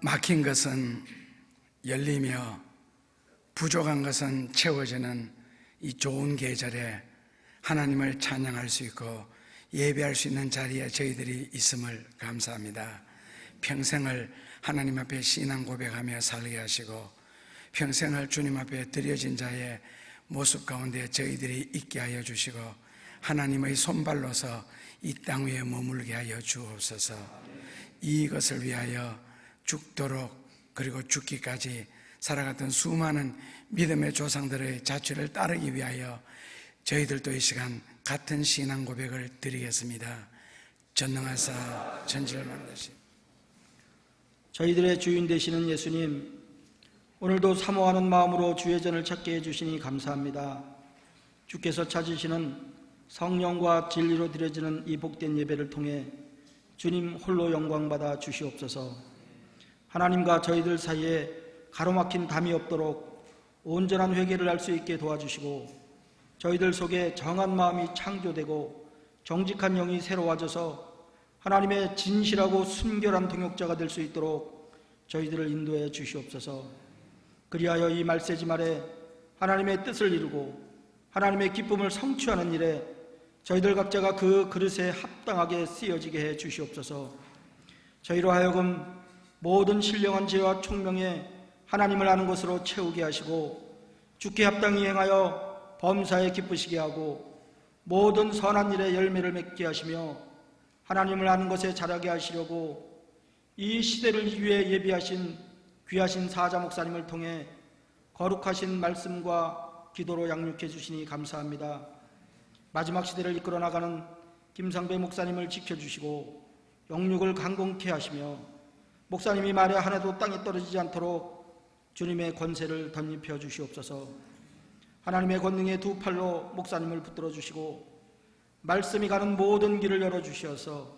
막힌 것은 열리며 부족한 것은 채워지는 이 좋은 계절에 하나님을 찬양할 수 있고 예배할 수 있는 자리에 저희들이 있음을 감사합니다. 평생을 하나님 앞에 신앙 고백하며 살게 하시고 평생을 주님 앞에 드려진 자의 모습 가운데 저희들이 있게 하여 주시고 하나님의 손발로서 이 땅 위에 머물게 하여 주옵소서. 이것을 위하여 죽도록 그리고 죽기까지 살아갔던 수많은 믿음의 조상들의 자취를 따르기 위하여 저희들도 이 시간 같은 신앙 고백을 드리겠습니다. 전능하사 천지를 만드신 저희들의 주인 되시는 예수님, 오늘도 사모하는 마음으로 주의 전을 찾게 해주시니 감사합니다. 주께서 찾으시는 성령과 진리로 드려지는 이 복된 예배를 통해 주님 홀로 영광받아 주시옵소서. 하나님과 저희들 사이에 가로막힌 담이 없도록 온전한 회개를 할 수 있게 도와주시고 저희들 속에 정한 마음이 창조되고 정직한 영이 새로워져서 하나님의 진실하고 순결한 동역자가 될 수 있도록 저희들을 인도해 주시옵소서. 그리하여 이 말세지 말에 하나님의 뜻을 이루고 하나님의 기쁨을 성취하는 일에 저희들 각자가 그 그릇에 합당하게 쓰여지게 해 주시옵소서. 저희로 하여금 모든 신령한 지혜와 총명에 하나님을 아는 것으로 채우게 하시고 주께 합당히 행하여 범사에 기쁘시게 하고 모든 선한 일에 열매를 맺게 하시며 하나님을 아는 것에 자라게 하시려고 이 시대를 위해 예비하신 귀하신 사자 목사님을 통해 거룩하신 말씀과 기도로 양육해 주시니 감사합니다. 마지막 시대를 이끌어 나가는 김상배 목사님을 지켜주시고 영육을 강건케 하시며 목사님이 말에 하나도 땅에 떨어지지 않도록 주님의 권세를 덧입혀 주시옵소서. 하나님의 권능의 두 팔로 목사님을 붙들어 주시고 말씀이 가는 모든 길을 열어주시어서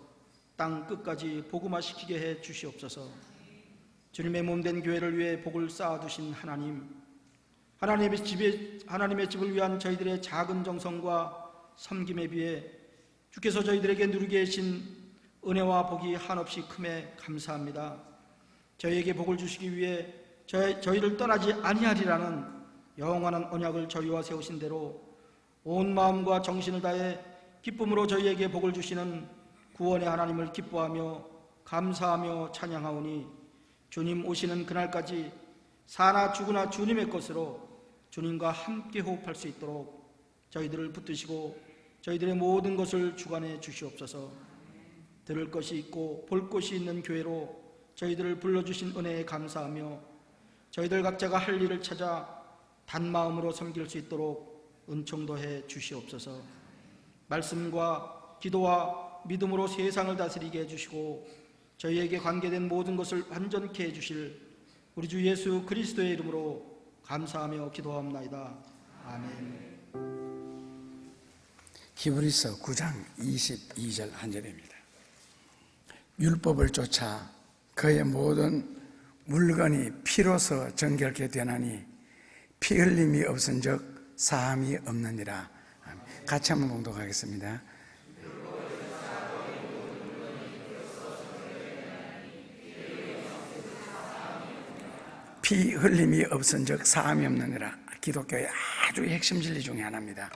땅 끝까지 복음화시키게 해 주시옵소서. 주님의 몸된 교회를 위해 복을 쌓아두신 하나님, 하나님의 집을 위한 저희들의 작은 정성과 섬김에 비해 주께서 저희들에게 누리게 하신 은혜와 복이 한없이 크매 감사합니다. 저희에게 복을 주시기 위해 저희를 떠나지 아니하리라는 영원한 언약을 저희와 세우신 대로 온 마음과 정신을 다해 기쁨으로 저희에게 복을 주시는 구원의 하나님을 기뻐하며 감사하며 찬양하오니 주님 오시는 그날까지 사나 죽으나 주님의 것으로 주님과 함께 호흡할 수 있도록 저희들을 붙드시고 저희들의 모든 것을 주관해 주시옵소서. 들을 것이 있고 볼 것이 있는 교회로 저희들을 불러주신 은혜에 감사하며 저희들 각자가 할 일을 찾아 단마음으로 섬길 수 있도록 은총도 해 주시옵소서. 말씀과 기도와 믿음으로 세상을 다스리게 해주시고 저희에게 관계된 모든 것을 완전케 해주실 우리 주 예수 그리스도의 이름으로 감사하며 기도합나이다. 아멘. 히브리서 9장 22절 한 절입니다. 율법을 쫓아 그의 모든 물건이 피로서 정결케 되나니 피 흘림이 없은즉 사함이 없느니라. 같이 한번 봉독하겠습니다. 피 흘림이 없은즉 사함이 없느니라. 기독교의 아주 핵심 진리 중에 하나입니다.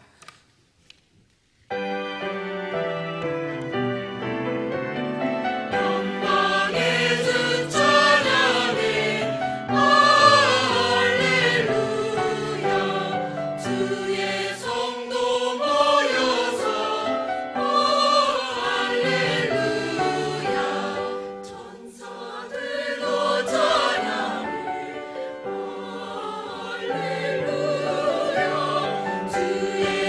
주의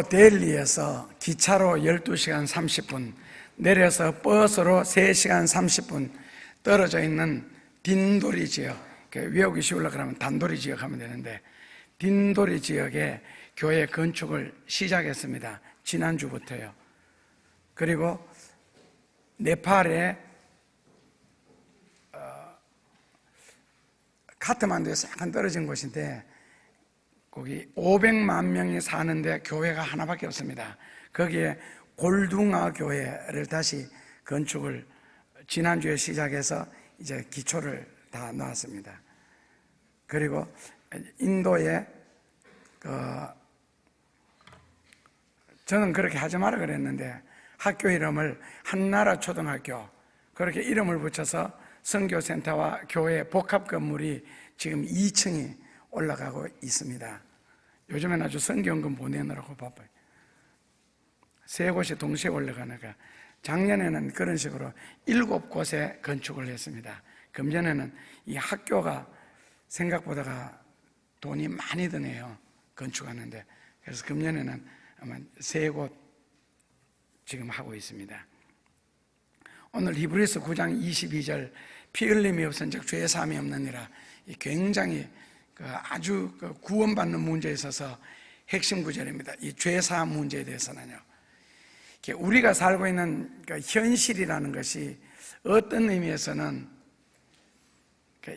델리에서 기차로 12시간 30분, 내려서 버스로 3시간 30분 떨어져 있는 딘도리 지역, 외우기 쉬우려고 그러면 단도리 지역 하면 되는데, 딘도리 지역에 교회 건축을 시작했습니다. 지난주부터요. 그리고 네팔에 카트만두에서 약간 떨어진 곳인데 거기 500만 명이 사는데 교회가 하나밖에 없습니다. 거기에 골둥아 교회를 다시 건축을 지난주에 시작해서 이제 기초를 다 놓았습니다. 그리고 인도에 저는 그렇게 하지 마라 그랬는데 학교 이름을 한나라 초등학교 그렇게 이름을 붙여서 선교센터와 교회 복합 건물이 지금 2층이 올라가고 있습니다. 요즘엔 아주 성경금 보내느라고 바빠요. 3곳이 동시에 올라가니까 작년에는 그런 식으로 7곳에 건축을 했습니다. 금년에는 이 학교가 생각보다가 돈이 많이 드네요. 건축하는데. 그래서 금년에는 아마 3곳 지금 하고 있습니다. 오늘 히브리서 9장 22절 피 흘림이 없은즉 죄 사함이 없느니라. 굉장히 아주 구원받는 문제에 있어서 핵심 구절입니다. 이 죄 사함 문제에 대해서는요. 우리가 살고 있는 현실이라는 것이 어떤 의미에서는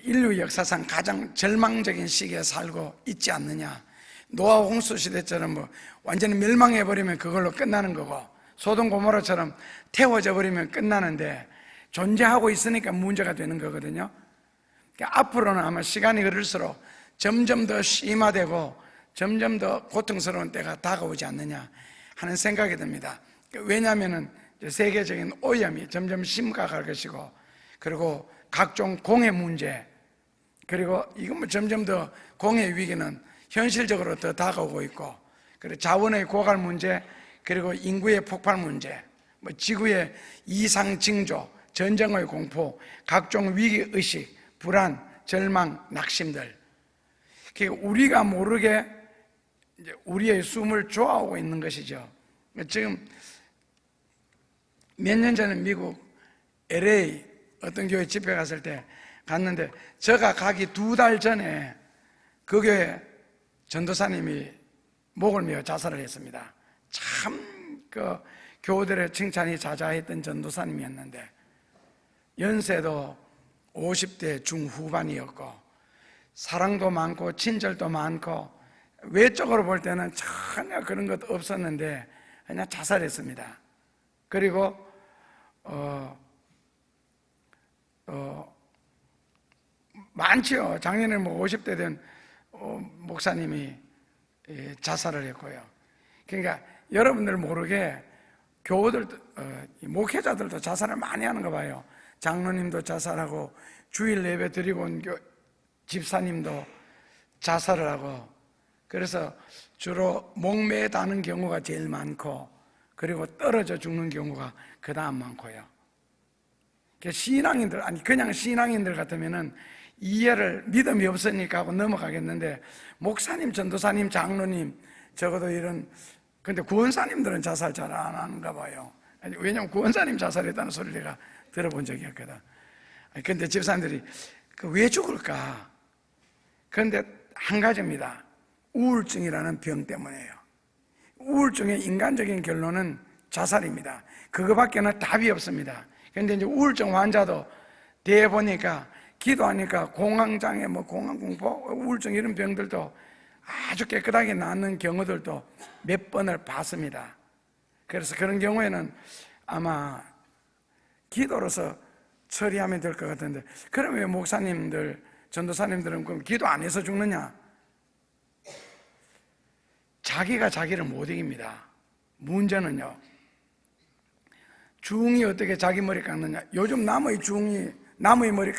인류 역사상 가장 절망적인 시기에 살고 있지 않느냐. 노아 홍수 시대처럼 완전히 멸망해버리면 그걸로 끝나는 거고, 소돔 고모라처럼 태워져 버리면 끝나는데 존재하고 있으니까 문제가 되는 거거든요. 앞으로는 아마 시간이 흐를수록 점점 더 심화되고 점점 더 고통스러운 때가 다가오지 않느냐 하는 생각이 듭니다. 왜냐하면 세계적인 오염이 점점 심각할 것이고, 그리고 각종 공해 문제, 그리고 이건 점점 더 공해 위기는 현실적으로 더 다가오고 있고, 그리고 자원의 고갈 문제, 그리고 인구의 폭발 문제, 지구의 이상 징조, 전쟁의 공포, 각종 위기 의식, 불안, 절망, 낙심들. 우리가 모르게 우리의 숨을 조아오고 있는 것이죠. 지금 몇 년 전에 미국 LA 어떤 교회 집회 갔을 때 갔는데, 제가 가기 2달 전에 그 교회 전도사님이 목을 메어 자살을 했습니다. 참 교우들의 칭찬이 자자했던 전도사님이었는데, 연세도 50대 중후반이었고 사랑도 많고 친절도 많고 외적으로 볼 때는 전혀 그런 것 없었는데 그냥 자살했습니다. 그리고 많지요. 작년에 50대 된 목사님이 자살을 했고요. 그러니까 여러분들 모르게 교우들도 목회자들도 자살을 많이 하는 거 봐요. 장로님도 자살하고 주일 예배 드리고 온 집사님도 자살을 하고, 그래서 주로 목매에 다는 경우가 제일 많고, 그리고 떨어져 죽는 경우가 그 다음 많고요. 신앙인들, 아니 그냥 신앙인들 같으면은 이해를 믿음이 없으니까 하고 넘어가겠는데, 목사님, 전도사님, 장로님, 적어도 이런, 근데 구원사님들은 자살 잘 안 하는가 봐요. 왜냐하면 구원사님 자살했다는 소리를 내가 들어본 적이 없거든. 근데 집사님들이 왜 죽을까? 그런데 한 가지입니다. 우울증이라는 병 때문이에요. 우울증의 인간적인 결론은 자살입니다. 그거밖에는 답이 없습니다. 그런데 이제 우울증 환자도 대보니까 기도하니까 공황장애, 공황공포, 우울증 이런 병들도 아주 깨끗하게 낫는 경우들도 몇 번을 봤습니다. 그래서 그런 경우에는 아마 기도로서 처리하면 될 것 같은데, 그러면 왜 목사님들, 전도사님들은 그럼 기도 안 해서 죽느냐? 자기가 자기를 못 이깁니다. 문제는요, 중이 어떻게 자기 머리 깎느냐? 요즘 중이 나무의 머리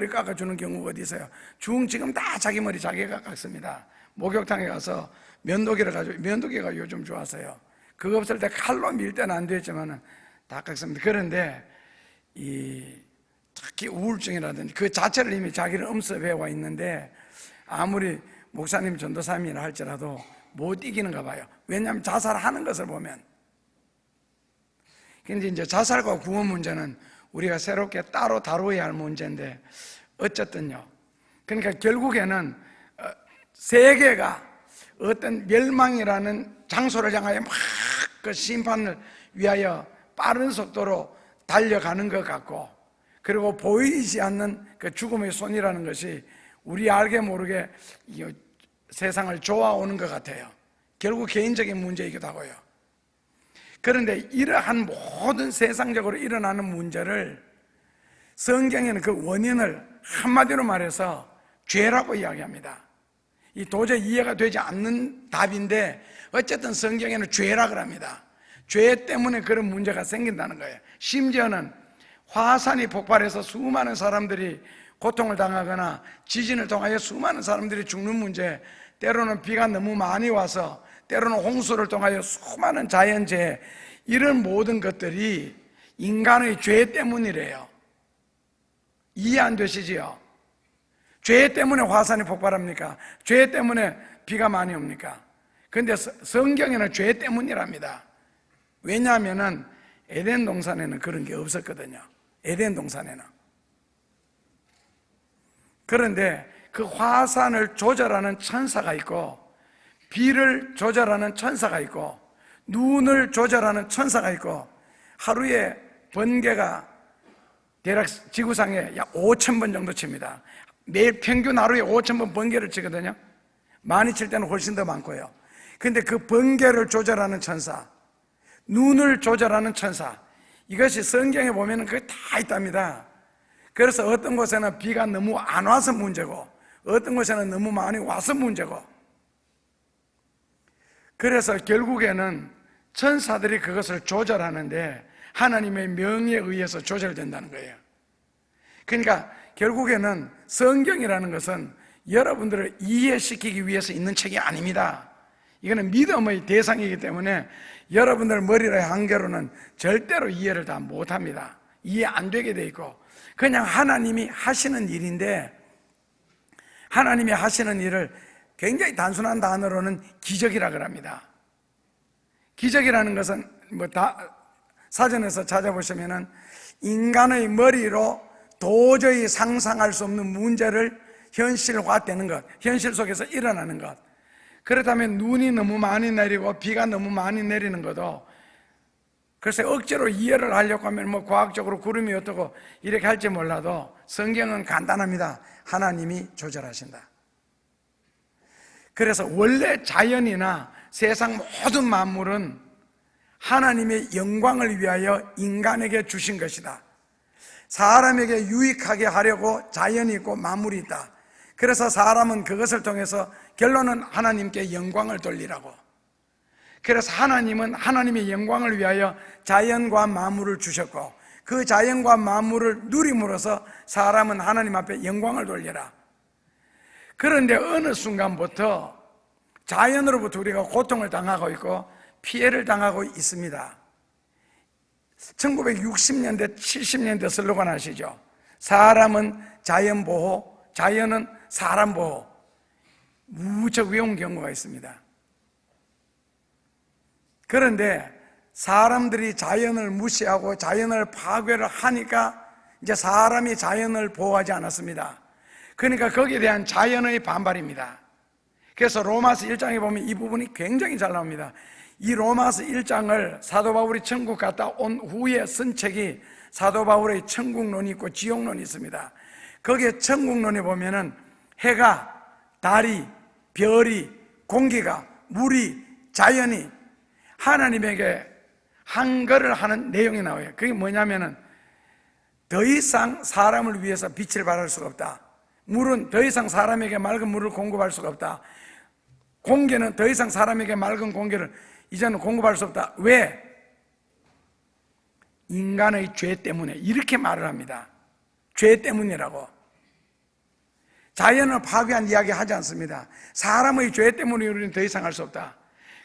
깎아주는 경우가 어디 있어요? 중 지금 다 자기 머리 자기가 깎습니다. 목욕탕에 가서 면도기를 가지고, 면도기가 요즘 좋았어요. 그거 없을 때 칼로 밀 때는 안 되지만은 다 깎습니다. 그런데 특히 우울증이라든지 그 자체를 이미 자기를 엄습해 와 있는데, 아무리 목사님, 전도사님이라 할지라도 못 이기는가 봐요. 왜냐하면 자살하는 것을 보면. 근데 이제 자살과 구원 문제는 우리가 새롭게 따로 다루어야 할 문제인데, 어쨌든요. 그러니까 결국에는 세계가 어떤 멸망이라는 장소를 향하여 막 그 심판을 위하여 빠른 속도로 달려가는 것 같고, 그리고 보이지 않는 그 죽음의 손이라는 것이 우리 알게 모르게 세상을 좋아오는 것 같아요. 결국 개인적인 문제이기도 하고요. 그런데 이러한 모든 세상적으로 일어나는 문제를 성경에는 그 원인을 한마디로 말해서 죄라고 이야기합니다. 이 도저히 이해가 되지 않는 답인데 어쨌든 성경에는 죄라고 합니다. 죄 때문에 그런 문제가 생긴다는 거예요. 심지어는 화산이 폭발해서 수많은 사람들이 고통을 당하거나 지진을 통하여 수많은 사람들이 죽는 문제, 때로는 비가 너무 많이 와서, 때로는 홍수를 통하여 수많은 자연재해, 이런 모든 것들이 인간의 죄 때문이래요. 이해 안 되시지요? 죄 때문에 화산이 폭발합니까? 죄 때문에 비가 많이 옵니까? 그런데 성경에는 죄 때문이랍니다. 왜냐하면 에덴 동산에는 그런 게 없었거든요. 에덴 동산에는. 그런데 그 화산을 조절하는 천사가 있고, 비를 조절하는 천사가 있고, 눈을 조절하는 천사가 있고, 하루에 번개가 대략 지구상에 약 5,000번 정도 칩니다. 매일 평균 하루에 5,000번 번개를 치거든요. 많이 칠 때는 훨씬 더 많고요. 근데 그 번개를 조절하는 천사, 눈을 조절하는 천사, 이것이 성경에 보면 그게 다 있답니다. 그래서 어떤 곳에는 비가 너무 안 와서 문제고, 어떤 곳에는 너무 많이 와서 문제고, 그래서 결국에는 천사들이 그것을 조절하는데 하나님의 명에 의해서 조절된다는 거예요. 그러니까 결국에는 성경이라는 것은 여러분들을 이해시키기 위해서 있는 책이 아닙니다. 이거는 믿음의 대상이기 때문에 여러분들 머리의 한계로는 절대로 이해를 다 못합니다. 이해 안 되게 돼 있고, 그냥 하나님이 하시는 일인데, 하나님이 하시는 일을 굉장히 단순한 단어로는 기적이라고 합니다. 기적이라는 것은 사전에서 찾아보시면은 인간의 머리로 도저히 상상할 수 없는 문제를 현실화되는 것, 현실 속에서 일어나는 것. 그렇다면 눈이 너무 많이 내리고 비가 너무 많이 내리는 것도, 글쎄 억지로 이해를 하려고 하면 과학적으로 구름이 어떻고 이렇게 할지 몰라도 성경은 간단합니다. 하나님이 조절하신다. 그래서 원래 자연이나 세상 모든 만물은 하나님의 영광을 위하여 인간에게 주신 것이다. 사람에게 유익하게 하려고 자연이 있고 만물이 있다. 그래서 사람은 그것을 통해서 결론은 하나님께 영광을 돌리라고. 그래서 하나님은 하나님의 영광을 위하여 자연과 만물을 주셨고, 그 자연과 만물을 누림으로써 사람은 하나님 앞에 영광을 돌려라. 그런데 어느 순간부터 자연으로부터 우리가 고통을 당하고 있고 피해를 당하고 있습니다. 1960년대, 70년대 슬로건 아시죠? 사람은 자연 보호, 자연은 사람 보호. 무척 외운 경우가 있습니다. 그런데 사람들이 자연을 무시하고 자연을 파괴를 하니까 이제 사람이 자연을 보호하지 않았습니다. 그러니까 거기에 대한 자연의 반발입니다. 그래서 로마서 1장에 보면 이 부분이 굉장히 잘 나옵니다. 이 로마서 1장을 사도 바울이 천국 갔다 온 후에 쓴 책이 사도 바울의 천국론이 있고 지옥론이 있습니다. 거기에 천국론에 보면은 해가, 달이, 별이, 공기가, 물이, 자연이 하나님에게 한거를 하는 내용이 나와요. 그게 뭐냐면은 더 이상 사람을 위해서 빛을 발할 수가 없다. 물은 더 이상 사람에게 맑은 물을 공급할 수가 없다. 공기는 더 이상 사람에게 맑은 공기를 이제는 공급할 수 없다. 왜? 인간의 죄 때문에. 이렇게 말을 합니다. 죄 때문이라고. 자연을 파괴한 이야기 하지 않습니다. 사람의 죄 때문에 우리는 더 이상 할 수 없다.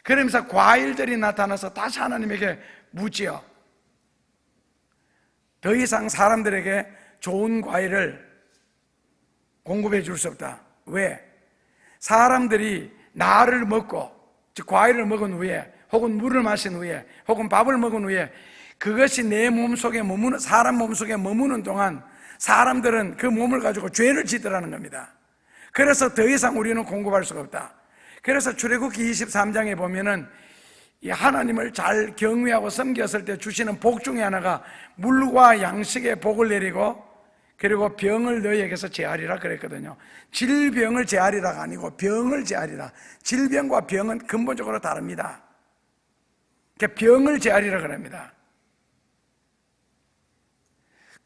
그러면서 과일들이 나타나서 다시 하나님에게 묻지요. 더 이상 사람들에게 좋은 과일을 공급해 줄 수 없다. 왜? 사람들이 나를 먹고 즉 과일을 먹은 후에, 혹은 물을 마신 후에, 혹은 밥을 먹은 후에 그것이 내 몸속에 머무는, 사람 몸속에 머무는 동안 사람들은 그 몸을 가지고 죄를 짓더라는 겁니다. 그래서 더 이상 우리는 공급할 수가 없다. 그래서 출애굽기 23장에 보면은 이 하나님을 잘 경외하고 섬겼을 때 주시는 복 중에 하나가 물과 양식의 복을 내리고, 그리고 병을 너희에게서 제하리라 그랬거든요. 질병을 제하리라가 아니고 병을 제하리라. 질병과 병은 근본적으로 다릅니다. 그러니까 병을 제하리라 그럽니다.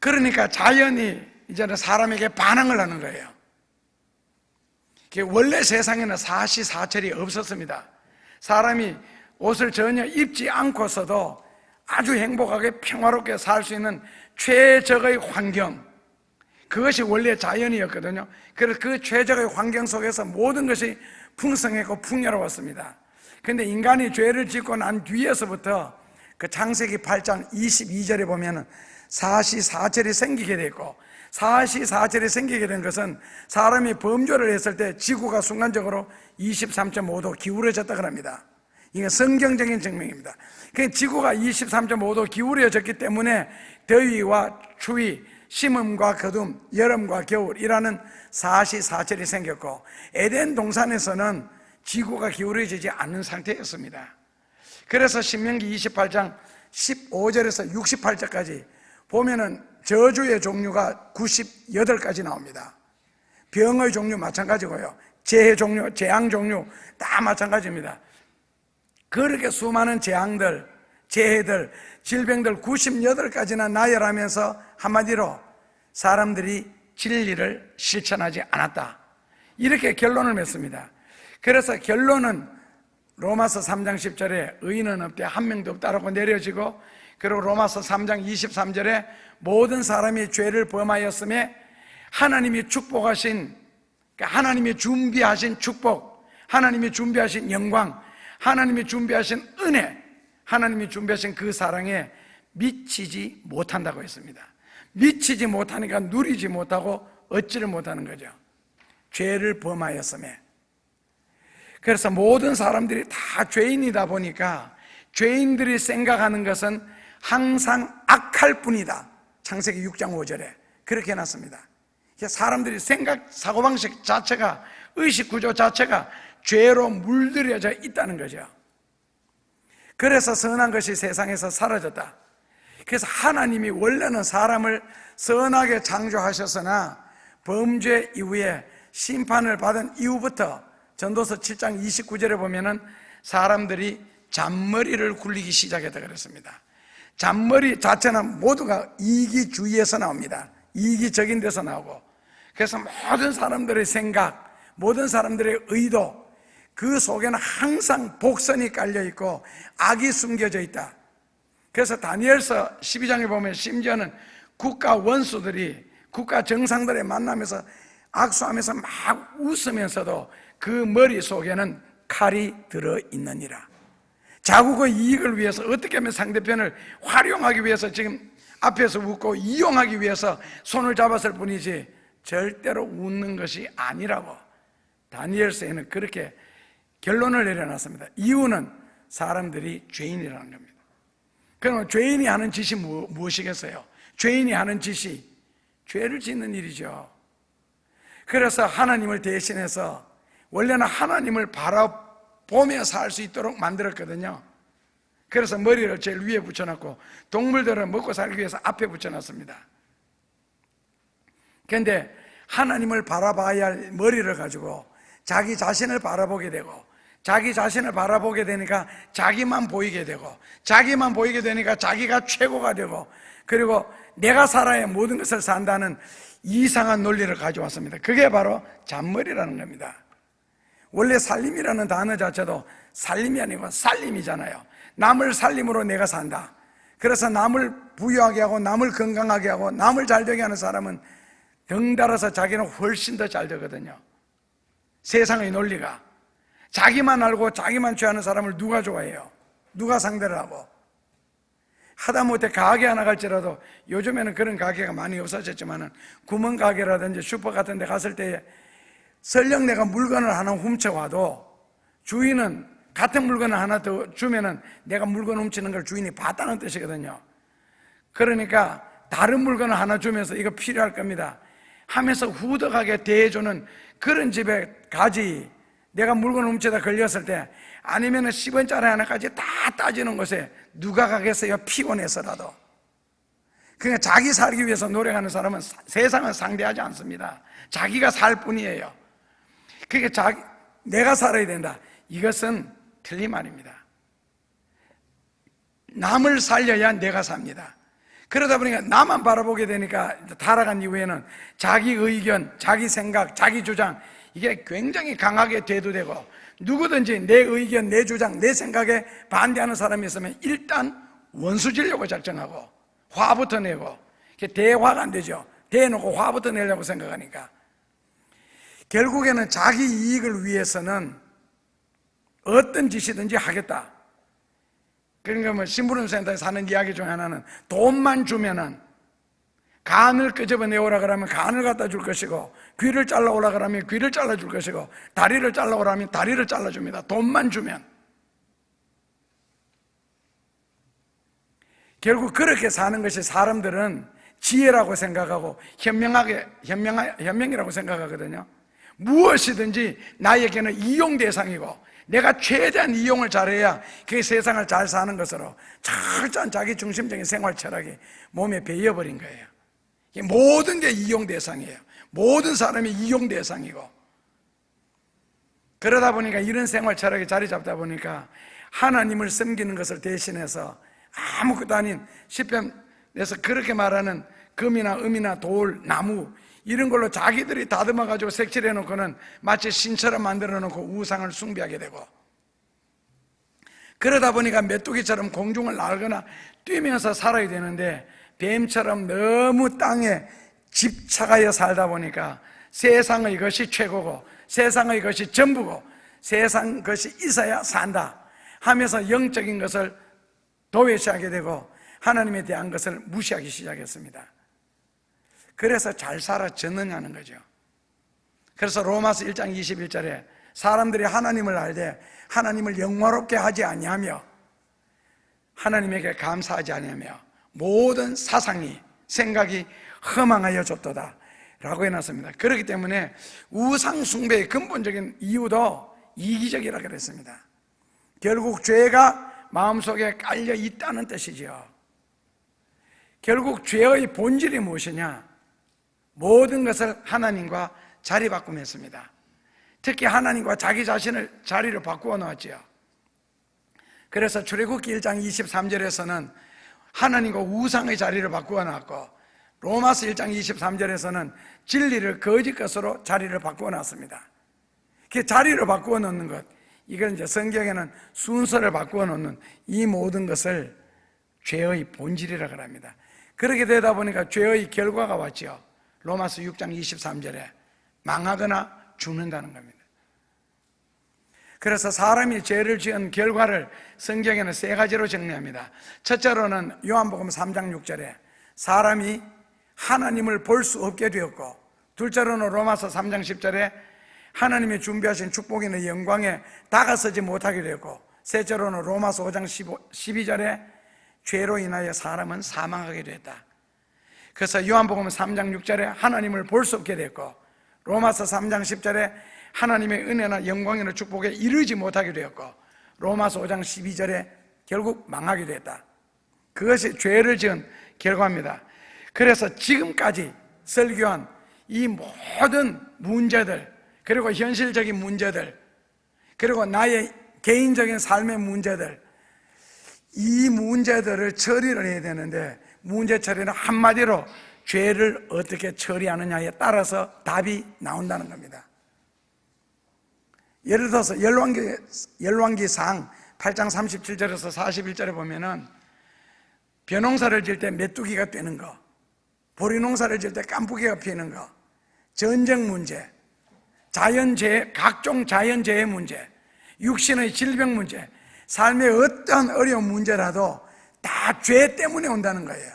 그러니까 자연이 이제는 사람에게 반항을 하는 거예요. 원래 세상에는 사시사철이 없었습니다. 사람이 옷을 전혀 입지 않고서도 아주 행복하게 평화롭게 살 수 있는 최적의 환경, 그것이 원래 자연이었거든요. 그래서 그 최적의 환경 속에서 모든 것이 풍성했고 풍요로웠습니다. 그런데 인간이 죄를 짓고 난 뒤에서부터 그 창세기 8장 22절에 보면은 사시사철이 생기게 됐고, 사시사철이 생기게 된 것은 사람이 범죄를 했을 때 지구가 순간적으로 23.5도 기울어졌다고 합니다. 이게 성경적인 증명입니다. 그 지구가 23.5도 기울어졌기 때문에 더위와 추위, 심음과 거둠, 여름과 겨울이라는 사시사철이 생겼고, 에덴 동산에서는 지구가 기울어지지 않는 상태였습니다. 그래서 신명기 28장 15절에서 68절까지 보면은 저주의 종류가 98가지 나옵니다. 병의 종류 마찬가지고요, 재해 종류, 재앙 종류 다 마찬가지입니다. 그렇게 수많은 재앙들, 재해들, 질병들 98가지나 나열하면서 한마디로 사람들이 진리를 실천하지 않았다, 이렇게 결론을 맺습니다. 그래서 결론은 로마서 3장 10절에 의인은 없대, 한 명도 없다라고 내려지고, 그리고 로마서 3장 23절에 모든 사람이 죄를 범하였음에 하나님이 축복하신, 그러니까 하나님이 준비하신 축복, 하나님이 준비하신 영광, 하나님이 준비하신 은혜, 하나님이 준비하신 그 사랑에 미치지 못한다고 했습니다. 미치지 못하니까 누리지 못하고 얻지를 못하는 거죠. 죄를 범하였음에. 그래서 모든 사람들이 다 죄인이다 보니까 죄인들이 생각하는 것은 항상 악할 뿐이다. 창세기 6장 5절에 그렇게 해놨습니다. 사람들이 생각, 사고방식 자체가, 의식구조 자체가 죄로 물들여져 있다는 거죠. 그래서 선한 것이 세상에서 사라졌다. 그래서 하나님이 원래는 사람을 선하게 창조하셨으나 범죄 이후에 심판을 받은 이후부터 전도서 7장 29절에 보면은 사람들이 잔머리를 굴리기 시작했다 그랬습니다. 잔머리 자체는 모두가 이기주의에서 나옵니다. 이기적인 데서 나오고, 그래서 모든 사람들의 생각, 모든 사람들의 의도, 그 속에는 항상 복선이 깔려있고 악이 숨겨져 있다. 그래서 다니엘서 12장에 보면 심지어는 국가 원수들이 국가 정상들의 만나면서 악수하면서 막 웃으면서도 그 머릿속에는 칼이 들어있느니라. 자국의 이익을 위해서 어떻게 하면 상대편을 활용하기 위해서 지금 앞에서 웃고 이용하기 위해서 손을 잡았을 뿐이지 절대로 웃는 것이 아니라고 다니엘서에는 그렇게 결론을 내려놨습니다. 이유는 사람들이 죄인이라는 겁니다. 그러면 죄인이 하는 짓이 무엇이겠어요? 죄인이 하는 짓이 죄를 짓는 일이죠. 그래서 하나님을 대신해서 원래는 하나님을 바라보며 살 수 있도록 만들었거든요. 그래서 머리를 제일 위에 붙여놨고 동물들은 먹고 살기 위해서 앞에 붙여놨습니다. 그런데 하나님을 바라봐야 할 머리를 가지고 자기 자신을 바라보게 되고, 자기 자신을 바라보게 되니까 자기만 보이게 되고, 자기만 보이게 되니까 자기가 최고가 되고, 그리고 내가 살아야 모든 것을 산다는 이상한 논리를 가져왔습니다. 그게 바로 잔머리라는 겁니다. 원래 살림이라는 단어 자체도 살림이 아니고 살림이잖아요. 남을 살림으로 내가 산다. 그래서 남을 부유하게 하고 남을 건강하게 하고 남을 잘되게 하는 사람은 덩달아서 자기는 훨씬 더 잘 되거든요. 세상의 논리가. 자기만 알고 자기만 취하는 사람을 누가 좋아해요? 누가 상대를 하고? 하다못해 가게 하나 갈지라도, 요즘에는 그런 가게가 많이 없어졌지만은 구멍 가게라든지 슈퍼 같은 데 갔을 때 설령 내가 물건을 하나 훔쳐와도 주인은 같은 물건을 하나 더 주면은 내가 물건 훔치는 걸 주인이 봤다는 뜻이거든요. 그러니까 다른 물건을 하나 주면서 이거 필요할 겁니다 하면서 후덕하게 대해주는 그런 집에 가지, 내가 물건 훔치다 걸렸을 때 아니면은 10원짜리 하나까지 다 따지는 곳에 누가 가겠어요? 피곤해서라도. 그러니까 자기 살기 위해서 노력하는 사람은 세상을 상대하지 않습니다. 자기가 살 뿐이에요. 그러니까 내가 살아야 된다, 이것은 틀린 말입니다. 남을 살려야 내가 삽니다. 그러다 보니까 나만 바라보게 되니까 타락한 이후에는 자기 의견, 자기 생각, 자기 주장, 이게 굉장히 강하게 대두되고, 누구든지 내 의견, 내 주장, 내 생각에 반대하는 사람이 있으면 일단 원수 지려고 작정하고 화부터 내고, 대화가 안 되죠. 대놓고 화부터 내려고 생각하니까 결국에는 자기 이익을 위해서는 어떤 짓이든지 하겠다. 그러니까 뭐 심부름센터에서 하는 이야기 중에 하나는 돈만 주면은 간을 끄집어내오라 그러면 간을 갖다 줄 것이고, 귀를 잘라오라 그러면 귀를 잘라줄 것이고, 다리를 잘라오라 하면 다리를 잘라줍니다. 돈만 주면. 결국 그렇게 사는 것이 사람들은 지혜라고 생각하고 현명이라고 생각하거든요. 무엇이든지 나에게는 이용 대상이고 내가 최대한 이용을 잘해야 그 세상을 잘 사는 것으로 철저한 자기 중심적인 생활 철학이 몸에 배어버린 거예요. 모든 게 이용 대상이에요. 모든 사람이 이용 대상이고, 그러다 보니까 이런 생활 철학이 자리 잡다 보니까 하나님을 섬기는 것을 대신해서 아무것도 아닌 시편에서 그렇게 말하는 금이나 음이나 돌, 나무 이런 걸로 자기들이 다듬어 가지고 색칠해 놓고는 마치 신처럼 만들어 놓고 우상을 숭배하게 되고, 그러다 보니까 메뚜기처럼 공중을 날거나 뛰면서 살아야 되는데 뱀처럼 너무 땅에 집착하여 살다 보니까 세상의 것이 최고고 세상의 것이 전부고 세상 것이 있어야 산다 하면서 영적인 것을 도외시하게 되고 하나님에 대한 것을 무시하기 시작했습니다. 그래서 잘 살아졌느냐는 거죠. 그래서 로마서 1장 21절에 사람들이 하나님을 알되 하나님을 영화롭게 하지 아니하며 하나님에게 감사하지 아니하며 모든 사상이 생각이 허망하여 졌도다 라고 해놨습니다. 그렇기 때문에 우상 숭배의 근본적인 이유도 이기적이라고 그랬습니다. 결국 죄가 마음속에 깔려 있다는 뜻이죠. 결국 죄의 본질이 무엇이냐? 모든 것을 하나님과 자리 바꿈했습니다. 특히 하나님과 자기 자신을 자리를 바꾸어 놓았지요. 그래서 출애굽기 1장 23절에서는 하나님과 우상의 자리를 바꾸어 놨고, 로마서 1장 23절에서는 진리를 거짓 것으로 자리를 바꾸어 놨습니다. 그 자리를 바꾸어 놓는 것, 이걸 이제 성경에는 순서를 바꾸어 놓는 이 모든 것을 죄의 본질이라고 합니다. 그렇게 되다 보니까 죄의 결과가 왔죠. 로마서 6장 23절에 망하거나 죽는다는 겁니다. 그래서 사람이 죄를 지은 결과를 성경에는 세 가지로 정리합니다. 첫째로는 요한복음 3장 6절에 사람이 하나님을 볼 수 없게 되었고, 둘째로는 로마서 3장 10절에 하나님이 준비하신 축복이나 영광에 다가서지 못하게 되었고, 셋째로는 로마서 5장 12절에 죄로 인하여 사람은 사망하게 되었다. 그래서 요한복음 3장 6절에 하나님을 볼 수 없게 됐고, 로마서 3장 10절에 하나님의 은혜나 영광이나 축복에 이르지 못하게 되었고, 로마서 5장 12절에 결국 망하게 됐다. 그것이 죄를 지은 결과입니다. 그래서 지금까지 설교한 이 모든 문제들, 그리고 현실적인 문제들, 그리고 나의 개인적인 삶의 문제들, 이 문제들을 처리를 해야 되는데 문제 처리는 한마디로 죄를 어떻게 처리하느냐에 따라서 답이 나온다는 겁니다. 예를 들어서 열왕기상 8장 37절에서 41절에 보면은 벼농사를 지을 때 메뚜기가 뛰는 거, 보리농사를 지을 때 깐부기가 피는 거, 전쟁 문제, 자연재해, 각종 자연재해 문제, 육신의 질병 문제, 삶의 어떠한 어려운 문제라도 다 죄 때문에 온다는 거예요.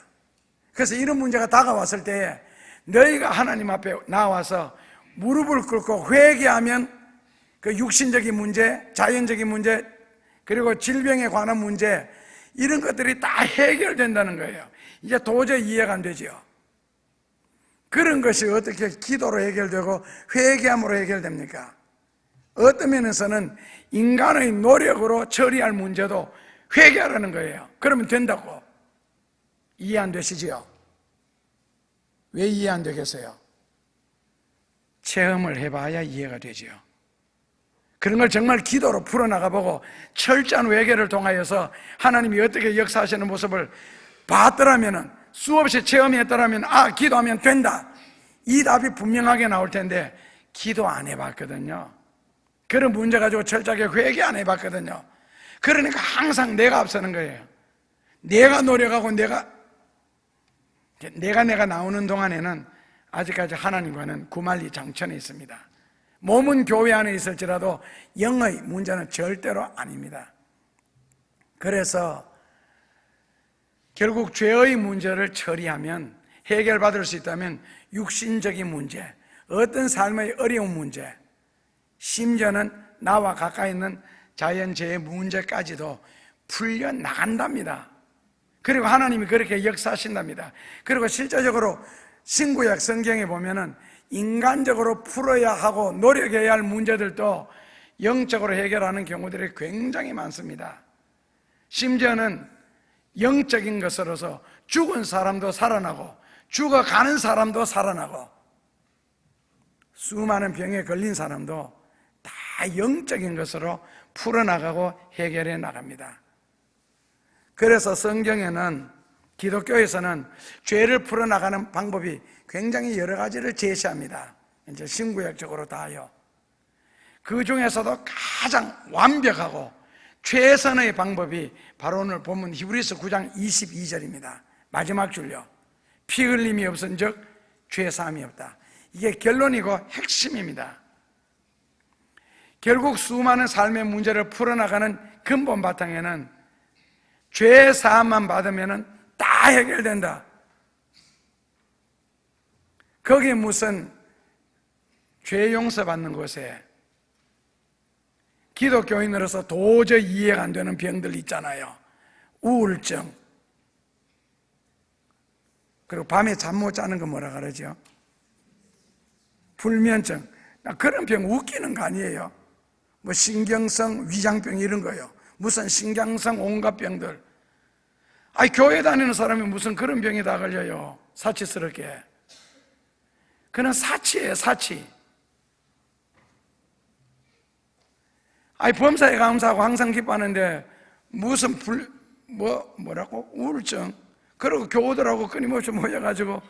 그래서 이런 문제가 다가왔을 때 너희가 하나님 앞에 나와서 무릎을 꿇고 회개하면 그 육신적인 문제, 자연적인 문제, 그리고 질병에 관한 문제, 이런 것들이 다 해결된다는 거예요. 이제 도저히 이해가 안 되지요. 그런 것이 어떻게 기도로 해결되고 회개함으로 해결됩니까? 어떤 면에서는 인간의 노력으로 처리할 문제도 회개하라는 거예요. 그러면 된다고. 이해 안 되시지요? 왜 이해 안 되겠어요? 체험을 해봐야 이해가 되지요. 그런 걸 정말 기도로 풀어나가보고 철저한 회개를 통하여서 하나님이 어떻게 역사하시는 모습을 봤더라면, 수없이 체험했더라면, 아, 기도하면 된다, 이 답이 분명하게 나올 텐데 기도 안 해봤거든요. 그런 문제 가지고 철저하게 회개 안 해봤거든요. 그러니까 항상 내가 앞서는 거예요. 내가 노력하고 내가 나오는 동안에는 아직까지 하나님과는 구만리 장천에 있습니다. 몸은 교회 안에 있을지라도 영의 문제는 절대로 아닙니다. 그래서 결국 죄의 문제를 처리하면, 해결받을 수 있다면 육신적인 문제, 어떤 삶의 어려운 문제, 심지어는 나와 가까이 있는 자연재해 문제까지도 풀려나간답니다. 그리고 하나님이 그렇게 역사하신답니다. 그리고 실제적으로 신구약 성경에 보면은 인간적으로 풀어야 하고 노력해야 할 문제들도 영적으로 해결하는 경우들이 굉장히 많습니다. 심지어는 영적인 것으로서 죽은 사람도 살아나고 죽어가는 사람도 살아나고 수많은 병에 걸린 사람도 다 영적인 것으로 풀어나가고 해결해 나갑니다. 그래서 성경에는, 기독교에서는 죄를 풀어나가는 방법이 굉장히 여러 가지를 제시합니다. 이제 신구약적으로 다요. 그 중에서도 가장 완벽하고 최선의 방법이 바로 오늘 본문 히브리서 9장 22절입니다. 마지막 줄요. 피 흘림이 없은즉 죄 사함이 없다. 이게 결론이고 핵심입니다. 결국 수많은 삶의 문제를 풀어나가는 근본 바탕에는 죄 사함만 받으면 다 해결된다. 거기 무슨 죄 용서받는 곳에 기독교인으로서 도저히 이해가 안 되는 병들 있잖아요. 우울증, 그리고 밤에 잠 못 자는 거 뭐라 그러죠? 불면증. 그런 병 웃기는 거 아니에요. 뭐 신경성 위장병 이런 거요. 무슨 신경성 온갖 병들. 아니, 교회 다니는 사람이 무슨 그런 병이 다 걸려요. 사치스럽게. 그는 사치예요, 사치. 아니, 범사에 감사하고 항상 기뻐하는데 무슨 뭐라고? 우울증. 그리고 교우들하고 끊임없이 모여가지고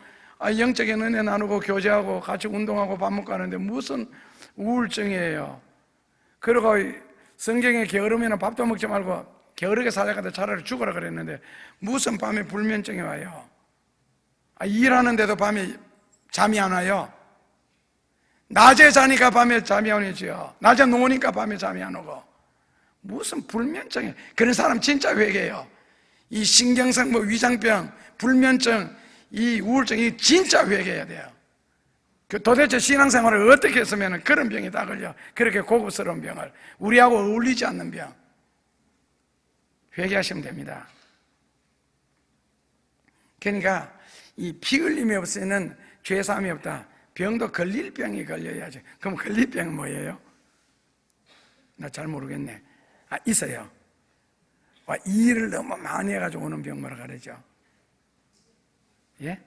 영적인 은혜 나누고 교제하고 같이 운동하고 밥 먹고 하는데 무슨 우울증이에요. 그리고 성경에 게으르면 밥도 먹지 말고 게으르게 살아가다 차라리 죽어라 그랬는데 무슨 밤에 불면증이 와요. 일하는데도 밤에 잠이 안 와요. 낮에 자니까 밤에 잠이 안 오지요. 낮에 노니까 밤에 잠이 안 오고. 무슨 불면증이. 그런 사람 진짜 회개해요. 이 신경성 위장병, 불면증, 이 우울증이 진짜 회개해야 돼요. 도대체 신앙생활을 어떻게 했으면 그런 병이 다 걸려. 그렇게 고급스러운 병을, 우리하고 어울리지 않는 병. 회개하시면 됩니다. 그러니까 이 피 흘림이 없으면 죄 사함이 없다. 병도 걸릴 병이 걸려야지. 그럼 걸릴 병은 뭐예요? 나 잘 모르겠네. 있어요. 이 일을 너무 많이 해가지고 오는 병 뭐라 그러죠? 예?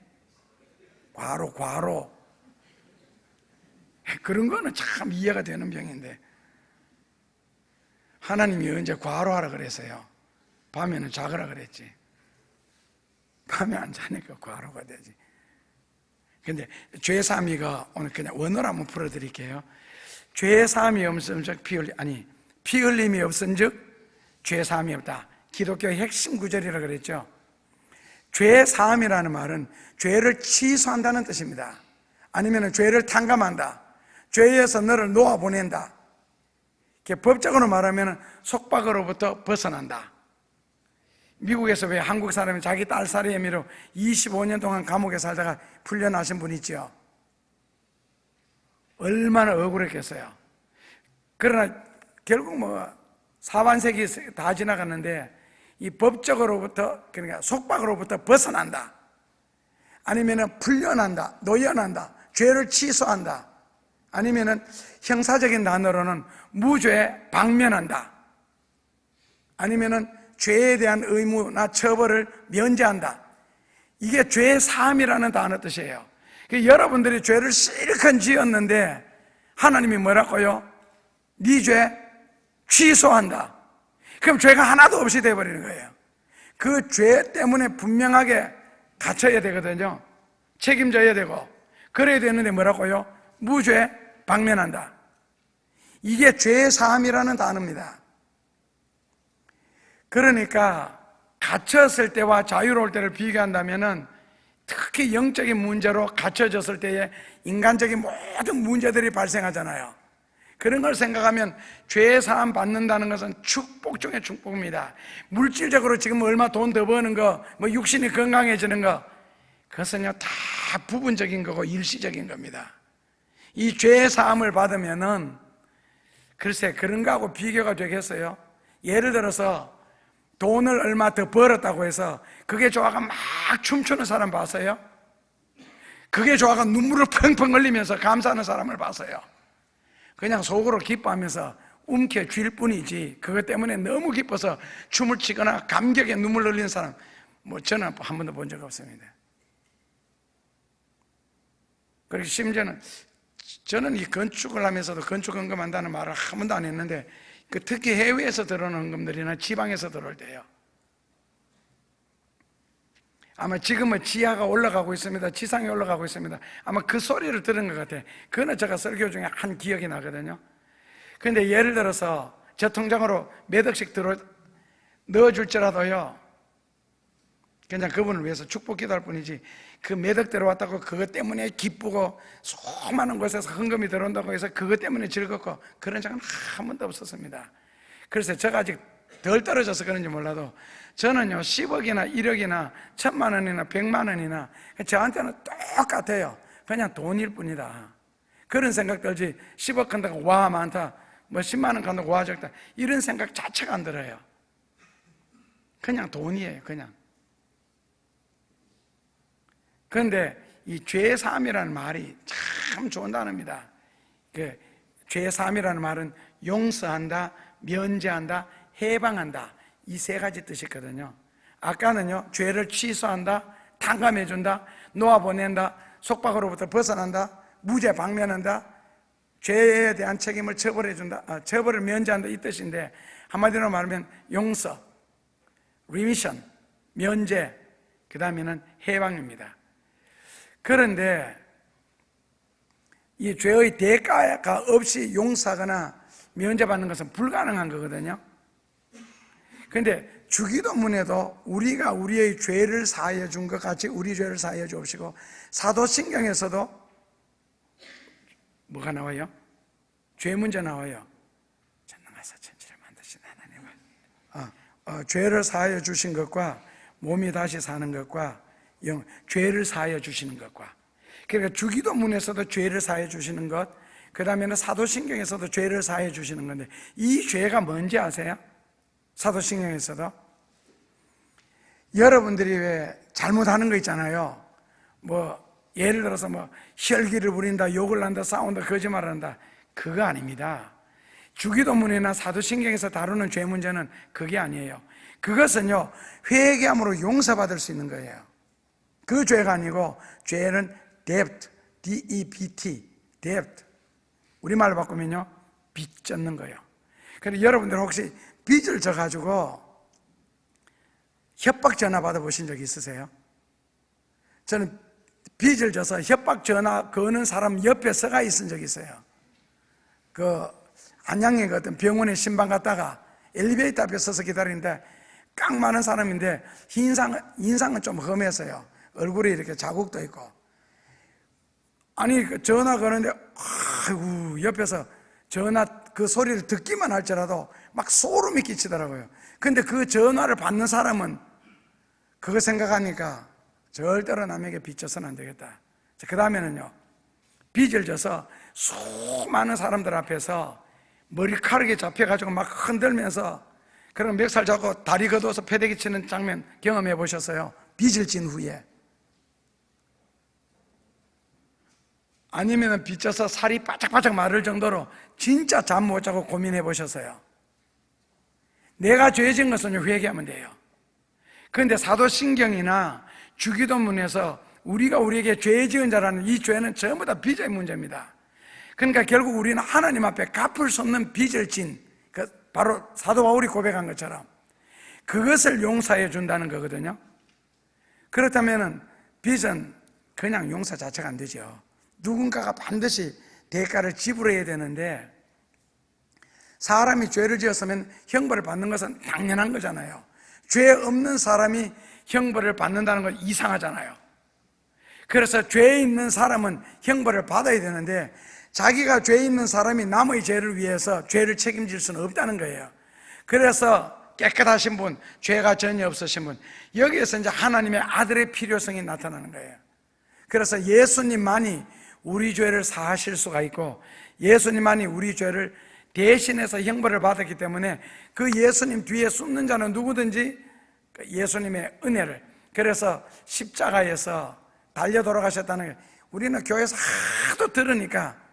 과로. 그런 거는 참 이해가 되는 병인데 하나님이 언제 과로하라 그랬어요? 밤에는 자거라 그랬지. 밤에 안 자니까 과로가 되지. 근데 죄사함이가 오늘 그냥 원어로 한번 풀어드릴게요. 죄사함이 없은즉 피 흘림이 없은즉 죄사함이 없다. 기독교의 핵심 구절이라 그랬죠. 죄사함이라는 말은 죄를 취소한다는 뜻입니다. 아니면 죄를 탕감한다. 죄에서 너를 놓아보낸다. 법적으로 말하면 속박으로부터 벗어난다. 미국에서 왜 한국 사람이 자기 딸살이 혐의로 25년 동안 감옥에 살다가 풀려나신 분 있죠. 얼마나 억울했겠어요. 그러나 결국 사반세기 다 지나갔는데 이 법적으로부터, 그러니까 속박으로부터 벗어난다, 아니면은 풀려난다, 노연한다, 죄를 취소한다, 아니면은 형사적인 단어로는 무죄 방면한다, 아니면은 죄에 대한 의무나 처벌을 면제한다. 이게 죄 사함이라는 단어 뜻이에요. 여러분들이 죄를 실컷 지었는데 하나님이 뭐라고요? 네 죄 취소한다. 그럼 죄가 하나도 없이 돼버리는 거예요. 그 죄 때문에 분명하게 갇혀야 되거든요. 책임져야 되고 그래야 되는데 뭐라고요? 무죄 방면한다. 이게 죄 사함이라는 단어입니다. 그러니까 갇혔을 때와 자유로울 때를 비교한다면은 특히 영적인 문제로 갇혀졌을 때에 인간적인 모든 문제들이 발생하잖아요. 그런 걸 생각하면 죄 사함 받는다는 것은 축복 중에 축복입니다. 물질적으로 지금 얼마 돈 더 버는 거, 뭐 육신이 건강해지는 거, 그것은요 다 부분적인 거고 일시적인 겁니다. 이 죄 사함을 받으면은 글쎄 그런 거하고 비교가 되겠어요? 예를 들어서 돈을 얼마 더 벌었다고 해서 그게 좋아가 막 춤추는 사람 봤어요? 그게 좋아가 눈물을 펑펑 흘리면서 감사하는 사람을 봤어요? 그냥 속으로 기뻐하면서 움켜쥘 뿐이지 그것 때문에 너무 기뻐서 춤을 추거나 감격에 눈물 흘리는 사람 뭐 저는 한 번도 본 적 없습니다. 그리고 심지어는 저는 이 건축을 하면서도 건축 헌금한다는 말을 한 번도 안 했는데 특히 해외에서 들어오는 헌금들이나 지방에서 들어올 때요, 아마 지금은 지하가 올라가고 있습니다. 지상에 올라가고 있습니다. 아마 그 소리를 들은 것 같아요. 그거는 제가 설교 중에 한 기억이 나거든요. 그런데 예를 들어서 저 통장으로 몇 억씩 넣어줄지라도요, 그냥 그분을 위해서 축복 기도할 뿐이지 그 몇 억 들어왔다고 그것 때문에 기쁘고 수많은 곳에서 헌금이 들어온다고 해서 그것 때문에 즐겁고 그런 적은 한 번도 없었습니다. 그래서 제가 아직 덜 떨어져서 그런지 몰라도 저는요 10억이나 1억이나 1000만 원이나 100만 원이나 저한테는 똑같아요. 그냥 돈일 뿐이다. 그런 생각 들지 10억 한다고 와 많다, 뭐 10만 원 한다고 와 적다, 이런 생각 자체가 안 들어요. 그냥 돈이에요. 그냥. 그런데 이 죄사함이라는 말이 참 좋은 단어입니다. 죄사함이라는 말은 용서한다, 면제한다, 해방한다, 이 세 가지 뜻이 있거든요. 아까는요 죄를 취소한다, 탕감해준다, 놓아보낸다, 속박으로부터 벗어난다, 무죄 방면한다, 죄에 대한 책임을 처벌해준다, 처벌을 면제한다, 이 뜻인데 한마디로 말하면 용서, 리미션, 면제, 그 다음에는 해방입니다. 그런데 이 죄의 대가가 없이 용서하거나 면제받는 것은 불가능한 거거든요. 그런데 주기도문에도 우리가 우리의 죄를 사하여 준 것 같이 우리 죄를 사하여 주옵시고, 사도신경에서도 뭐가 나와요? 죄 문제 나와요. 전능하사 천지를 만드신 하나님은 죄를 사하여 주신 것과 몸이 다시 사는 것과 죄를 사하여 주시는 것과, 그러니까 주기도문에서도 죄를 사하여 주시는 것, 그 다음에는 사도신경에서도 죄를 사하여 주시는 건데, 이 죄가 뭔지 아세요? 사도신경에서도 여러분들이 왜 잘못하는 거 있잖아요. 뭐 예를 들어서 뭐 혈기를 부린다, 욕을 한다, 싸운다, 거짓말을 한다, 그거 아닙니다. 주기도문이나 사도신경에서 다루는 죄 문제는 그게 아니에요. 그것은요 회개함으로 용서받을 수 있는 거예요. 그 죄가 아니고, 죄는 debt, D-E-B-T, debt, 우리말로 바꾸면요 빚 졌는 거예요. 그런데 여러분들 혹시 빚을 져가지고 협박 전화 받아보신 적 있으세요? 저는 빚을 져서 협박 전화 거는 사람 옆에 서가 있은 적이 있어요. 안양의 어떤 병원에 신방 갔다가 엘리베이터 앞에 서서 기다리는데 깡 많은 사람인데 인상은 좀 험했어요. 얼굴에 이렇게 자국도 있고. 아니 전화 거는데 아이고 옆에서 전화 그 소리를 듣기만 할지라도 막 소름이 끼치더라고요. 근데 그 전화를 받는 사람은 그거 생각하니까 절대로 남에게 빚져서는 안 되겠다. 그 다음에는요 빚을 져서 수많은 사람들 앞에서 머리카락에 잡혀가지고 막 흔들면서 그럼 멱살 잡고 다리 걷어서 패대기 치는 장면 경험해 보셨어요? 빚을 진 후에. 아니면 빚져서 살이 바짝바짝 마를 정도로 진짜 잠 못 자고 고민해 보셨어요? 내가 죄 지은 것은 회개하면 돼요. 그런데 사도신경이나 주기도문에서 우리가 우리에게 죄 지은 자라는 이 죄는 전부 다 빚의 문제입니다. 그러니까 결국 우리는 하나님 앞에 갚을 수 없는 빚을 진, 바로 사도 바울이 고백한 것처럼 그것을 용서해 준다는 거거든요. 그렇다면 빚은 그냥 용서 자체가 안 되죠. 누군가가 반드시 대가를 지불해야 되는데, 사람이 죄를 지었으면 형벌을 받는 것은 당연한 거잖아요. 죄 없는 사람이 형벌을 받는다는 건 이상하잖아요. 그래서 죄 있는 사람은 형벌을 받아야 되는데, 자기가 죄 있는 사람이 남의 죄를 위해서 죄를 책임질 수는 없다는 거예요. 그래서 깨끗하신 분, 죄가 전혀 없으신 분, 여기에서 이제 하나님의 아들의 필요성이 나타나는 거예요. 그래서 예수님만이 우리 죄를 사하실 수가 있고, 예수님만이 우리 죄를 대신해서 형벌을 받았기 때문에 그 예수님 뒤에 숨는 자는 누구든지 예수님의 은혜를, 그래서 십자가에서 달려 돌아가셨다는 게, 우리는 교회에서 하도 들으니까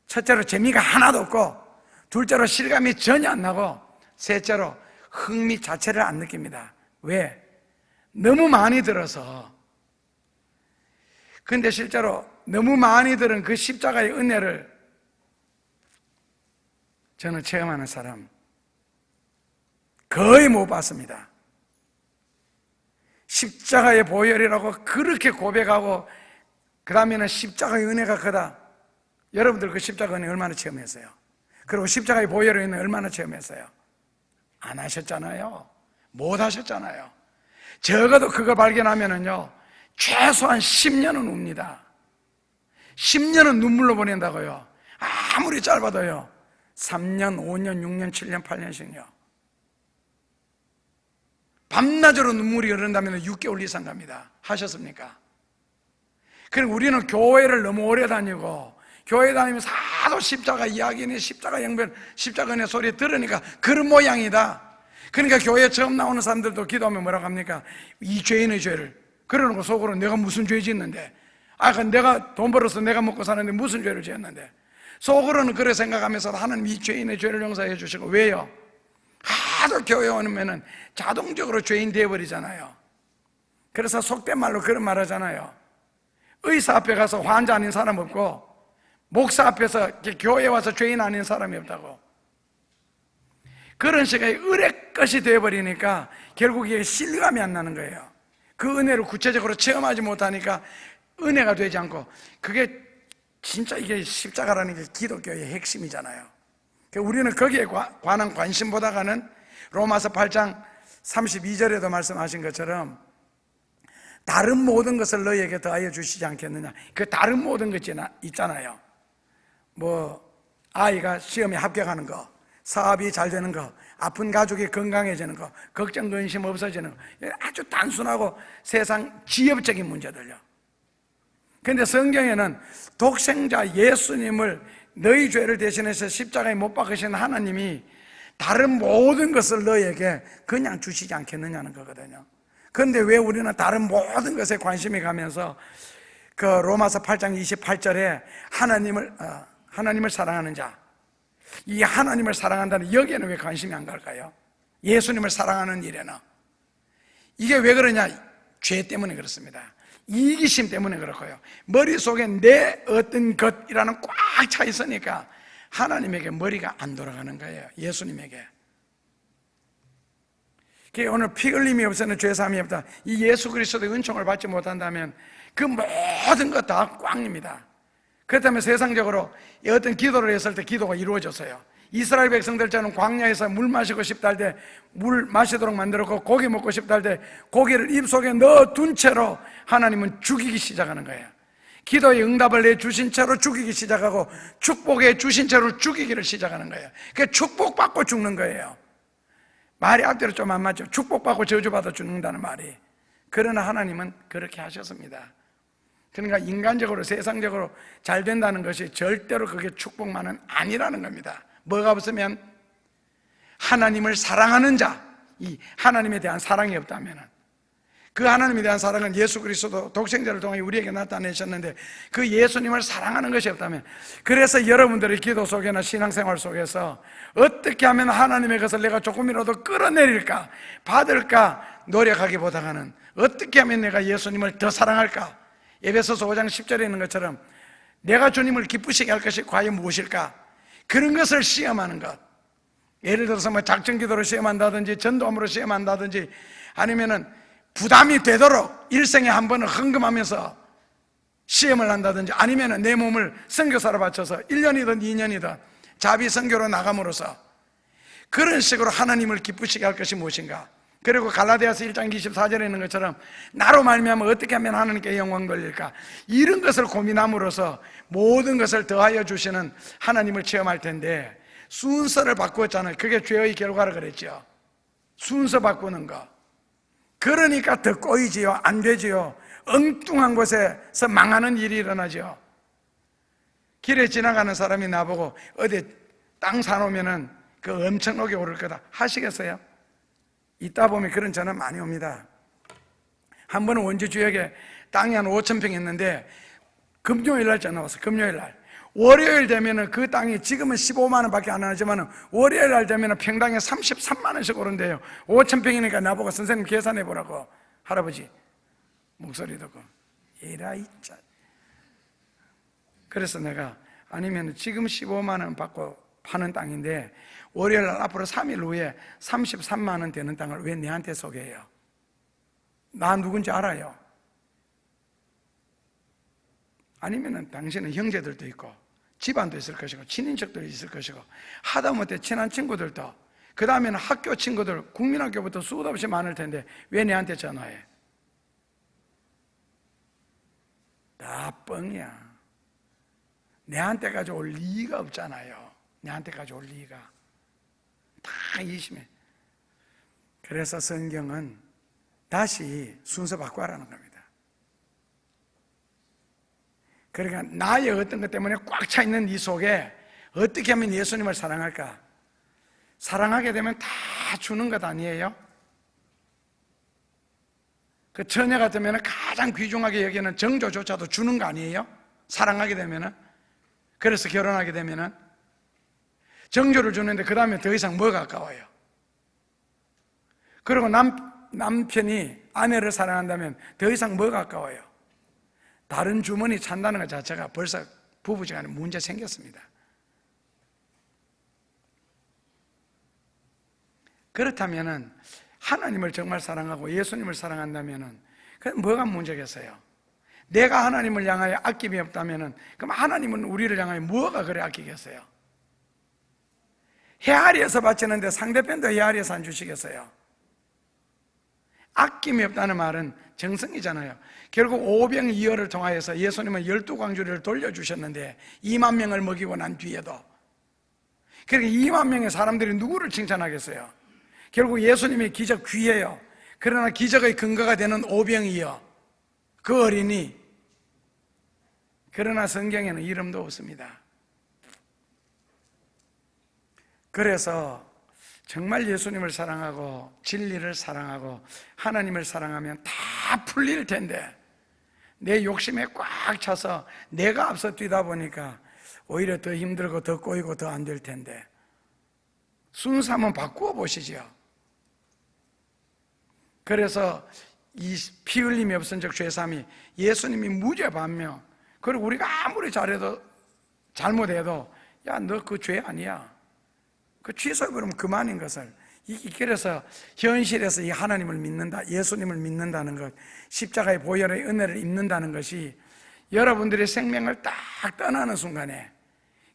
첫째로 재미가 하나도 없고, 둘째로 실감이 전혀 안 나고, 셋째로 흥미 자체를 안 느낍니다. 왜? 너무 많이 들어서. 근데 실제로 너무 많이 들은 그 십자가의 은혜를 저는 체험하는 사람 거의 못 봤습니다. 십자가의 보혈이라고 그렇게 고백하고, 그 다음에는 십자가의 은혜가 크다. 여러분들 그 십자가 은혜 얼마나 체험했어요? 그리고 십자가의 보혈의 은혜 얼마나 체험했어요? 안 하셨잖아요. 못 하셨잖아요. 적어도 그거 발견하면은요, 최소한 10년은 웁니다. 10년은 눈물로 보낸다고요. 아무리 짧아도요, 3년, 5년, 6년, 7년, 8년씩요. 밤낮으로 눈물이 흐른다면 6개월 이상 갑니다. 하셨습니까? 그리고 우리는 교회를 너무 오래 다니고, 교회 다니면서 하도 십자가 이야기니, 십자가 영변, 십자가 은혜 소리 들으니까 그런 모양이다. 그러니까 교회에 처음 나오는 사람들도 기도하면 뭐라고 합니까? 이 죄인의 죄를. 그러는 거 속으로 내가 무슨 죄 짓는데, 내가 돈 벌어서 내가 먹고 사는데 무슨 죄를 지었는데, 속으로는 그래 생각하면서 하나님 이 죄인의 죄를 용서해 주시고. 왜요? 하도 교회 오면은 자동적으로 죄인 되어버리잖아요. 그래서 속된 말로 그런 말 하잖아요. 의사 앞에 가서 환자 아닌 사람 없고, 목사 앞에서 교회 와서 죄인 아닌 사람이 없다고. 그런 식의 의뢰것이 되어버리니까 결국 이게 실감이 안 나는 거예요. 그 은혜를 구체적으로 체험하지 못하니까 은혜가 되지 않고, 그게 진짜 이게 십자가라는 게 기독교의 핵심이잖아요. 우리는 거기에 관한 관심보다가는 로마서 8장 32절에도 말씀하신 것처럼 다른 모든 것을 너희에게 더하여 주시지 않겠느냐. 그 다른 모든 것 있잖아요. 아이가 시험에 합격하는 거, 사업이 잘 되는 거, 아픈 가족이 건강해지는 거, 걱정 근심 없어지는 거, 아주 단순하고 세상 지엽적인 문제들요. 그런데 성경에는 독생자 예수님을, 너희 죄를 대신해서 십자가에 못 박으신 하나님이 다른 모든 것을 너희에게 그냥 주시지 않겠느냐는 거거든요. 그런데 왜 우리는 다른 모든 것에 관심이 가면서 그 로마서 8장 28절에 하나님을 사랑하는 자, 이 하나님을 사랑한다는 여기에는 왜 관심이 안 갈까요? 예수님을 사랑하는 일에는. 이게 왜 그러냐? 죄 때문에 그렇습니다. 이기심 때문에 그렇고요. 머릿속에 내 어떤 것이라는 꽉 차 있으니까 하나님에게 머리가 안 돌아가는 거예요. 예수님에게. 오늘 피 흘림이 없으면 죄사함이 없다. 이 예수 그리스도의 은총을 받지 못한다면 그 모든 것 다 꽝입니다. 그렇다면 세상적으로 어떤 기도를 했을 때 기도가 이루어졌어요. 이스라엘 백성들처럼 광야에서 물 마시고 싶다 할 때 물 마시도록 만들었고, 고기 먹고 싶다 할 때 고기를 입속에 넣어둔 채로 하나님은 죽이기 시작하는 거예요. 기도의 응답을 내주신 채로 죽이기 시작하고, 축복해 주신 채로 죽이기를 시작하는 거예요. 그러니까 축복받고 죽는 거예요. 말이 앞뒤로 좀 안 맞죠. 축복받고 저주받아 죽는다는 말이. 그러나 하나님은 그렇게 하셨습니다. 그러니까 인간적으로, 세상적으로 잘 된다는 것이 절대로 그게 축복만은 아니라는 겁니다. 뭐가 없으면 하나님을 사랑하는 자, 이 하나님에 대한 사랑이 없다면, 그 하나님에 대한 사랑은 예수 그리스도 독생자를 통해 우리에게 나타내셨는데 그 예수님을 사랑하는 것이 없다면, 그래서 여러분들의 기도 속에나 신앙생활 속에서 어떻게 하면 하나님의 것을 내가 조금이라도 끌어내릴까, 받을까 노력하기보다는 어떻게 하면 내가 예수님을 더 사랑할까. 에베소서 5장 10절에 있는 것처럼 내가 주님을 기쁘시게 할 것이 과연 무엇일까, 그런 것을 시험하는 것. 예를 들어서 뭐 작정기도로 시험한다든지 전도함으로 시험한다든지, 아니면은 부담이 되도록 일생에 한 번은 헌금하면서 시험을 한다든지, 아니면은 내 몸을 선교사로 바쳐서 1년이든 2년이든 자비 선교로 나감으로써 그런 식으로 하나님을 기쁘시게 할 것이 무엇인가. 그리고 갈라디아서 1장 24절에 있는 것처럼 나로 말미암아 어떻게 하면 하나님께 영광 돌릴까, 이런 것을 고민함으로써 모든 것을 더하여 주시는 하나님을 체험할 텐데, 순서를 바꾸었잖아요. 그게 죄의 결과라 그랬죠. 순서 바꾸는 거. 그러니까 더 꼬이지요. 안 되지요. 엉뚱한 곳에서 망하는 일이 일어나죠. 길에 지나가는 사람이 나보고 어디 땅 사놓으면은 그 엄청나게 오를 거다 하시겠어요? 있다 보면 그런 전화 많이 옵니다. 한 번은 원주 지역에 땅이 한 5,000평 있는데 금요일 날 전화 왔어요. 금요일 날. 월요일 되면은 그 땅이 지금은 15만 원밖에 안 하지만 월요일 날 되면은 평당에 33만 원씩 오른대요. 5,000평이니까 나보고 선생님 계산해 보라고. 할아버지 목소리 듣고 에라이 짜. 그래서 내가 아니면 지금 15만 원 받고 파는 땅인데 월요일 날 앞으로 3일 후에 33만 원 되는 땅을 왜 내한테 소개해요? 나 누군지 알아요? 아니면은 당신은 형제들도 있고 집안도 있을 것이고 친인척도 있을 것이고 하다못해 친한 친구들도, 그 다음에는 학교 친구들, 국민학교부터 수도 없이 많을 텐데 왜 내한테 전화해? 다 뻥이야. 내한테까지 올 리가 없잖아요. 내한테까지 올 리가. 다 이심해. 그래서 성경은 다시 순서 바꾸라는 겁니다. 그러니까 나의 어떤 것 때문에 꽉 차 있는 이 속에 어떻게 하면 예수님을 사랑할까? 사랑하게 되면 다 주는 것 아니에요? 그 처녀 같으면 가장 귀중하게 여기는 정조조차도 주는 거 아니에요? 사랑하게 되면은. 그래서 결혼하게 되면은 정조를 주는데 그 다음에 더 이상 뭐가 아까워요? 그리고 남편이 아내를 사랑한다면 더 이상 뭐가 아까워요? 다른 주머니 찬다는 것 자체가 벌써 부부지간에 문제 생겼습니다. 그렇다면은 하나님을 정말 사랑하고 예수님을 사랑한다면은 그럼 뭐가 문제겠어요? 내가 하나님을 향하여 아낌이 없다면은 그럼 하나님은 우리를 향하여 뭐가 그래 아끼겠어요? 헤아리에서 바치는데 상대편도 헤아리에서 안 주시겠어요? 아낌이 없다는 말은 정성이잖아요. 결국 오병이어를 통하여서 예수님은 12광주리를 돌려주셨는데 2만 명을 먹이고 난 뒤에도, 그러니까 2만 명의 사람들이 누구를 칭찬하겠어요? 결국 예수님의 기적 귀해요. 그러나 기적의 근거가 되는 오병이어, 그 어린이, 그러나 성경에는 이름도 없습니다. 그래서 정말 예수님을 사랑하고 진리를 사랑하고 하나님을 사랑하면 다 풀릴 텐데 내 욕심에 꽉 차서 내가 앞서 뛰다 보니까 오히려 더 힘들고 더 꼬이고 더 안 될 텐데 순서 한번 바꾸어 보시죠. 그래서 이 피 흘림이 없은 적 죄삼이 예수님이 무죄 반면, 그리고 우리가 아무리 잘해도 잘못해도 야 너 그 죄 아니야, 그 취소해버리면 그만인 것을, 그래서 현실에서 이 하나님을 믿는다, 예수님을 믿는다는 것, 십자가의 보혈의 은혜를 입는다는 것이 여러분들의 생명을 딱 떠나는 순간에,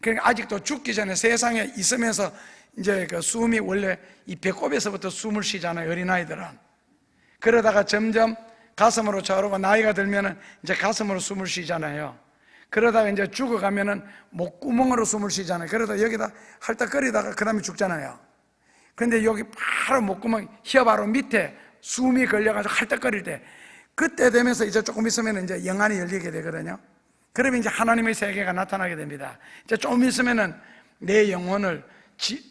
그러니까 아직도 죽기 전에 세상에 있으면서 이제 그 숨이 원래 이 배꼽에서부터 숨을 쉬잖아요, 어린아이들은. 그러다가 점점 가슴으로 차오르고 나이가 들면은 이제 가슴으로 숨을 쉬잖아요. 그러다가 이제 죽어가면은 목구멍으로 숨을 쉬잖아요. 그러다 여기다 헐떡거리다가 그 다음에 죽잖아요. 근데 여기 바로 목구멍 혀 바로 밑에 숨이 걸려가지고 헐떡거릴 때, 그때 되면서 이제 조금 있으면 이제 영안이 열리게 되거든요. 그러면 이제 하나님의 세계가 나타나게 됩니다. 이제 좀 있으면은 내 영혼을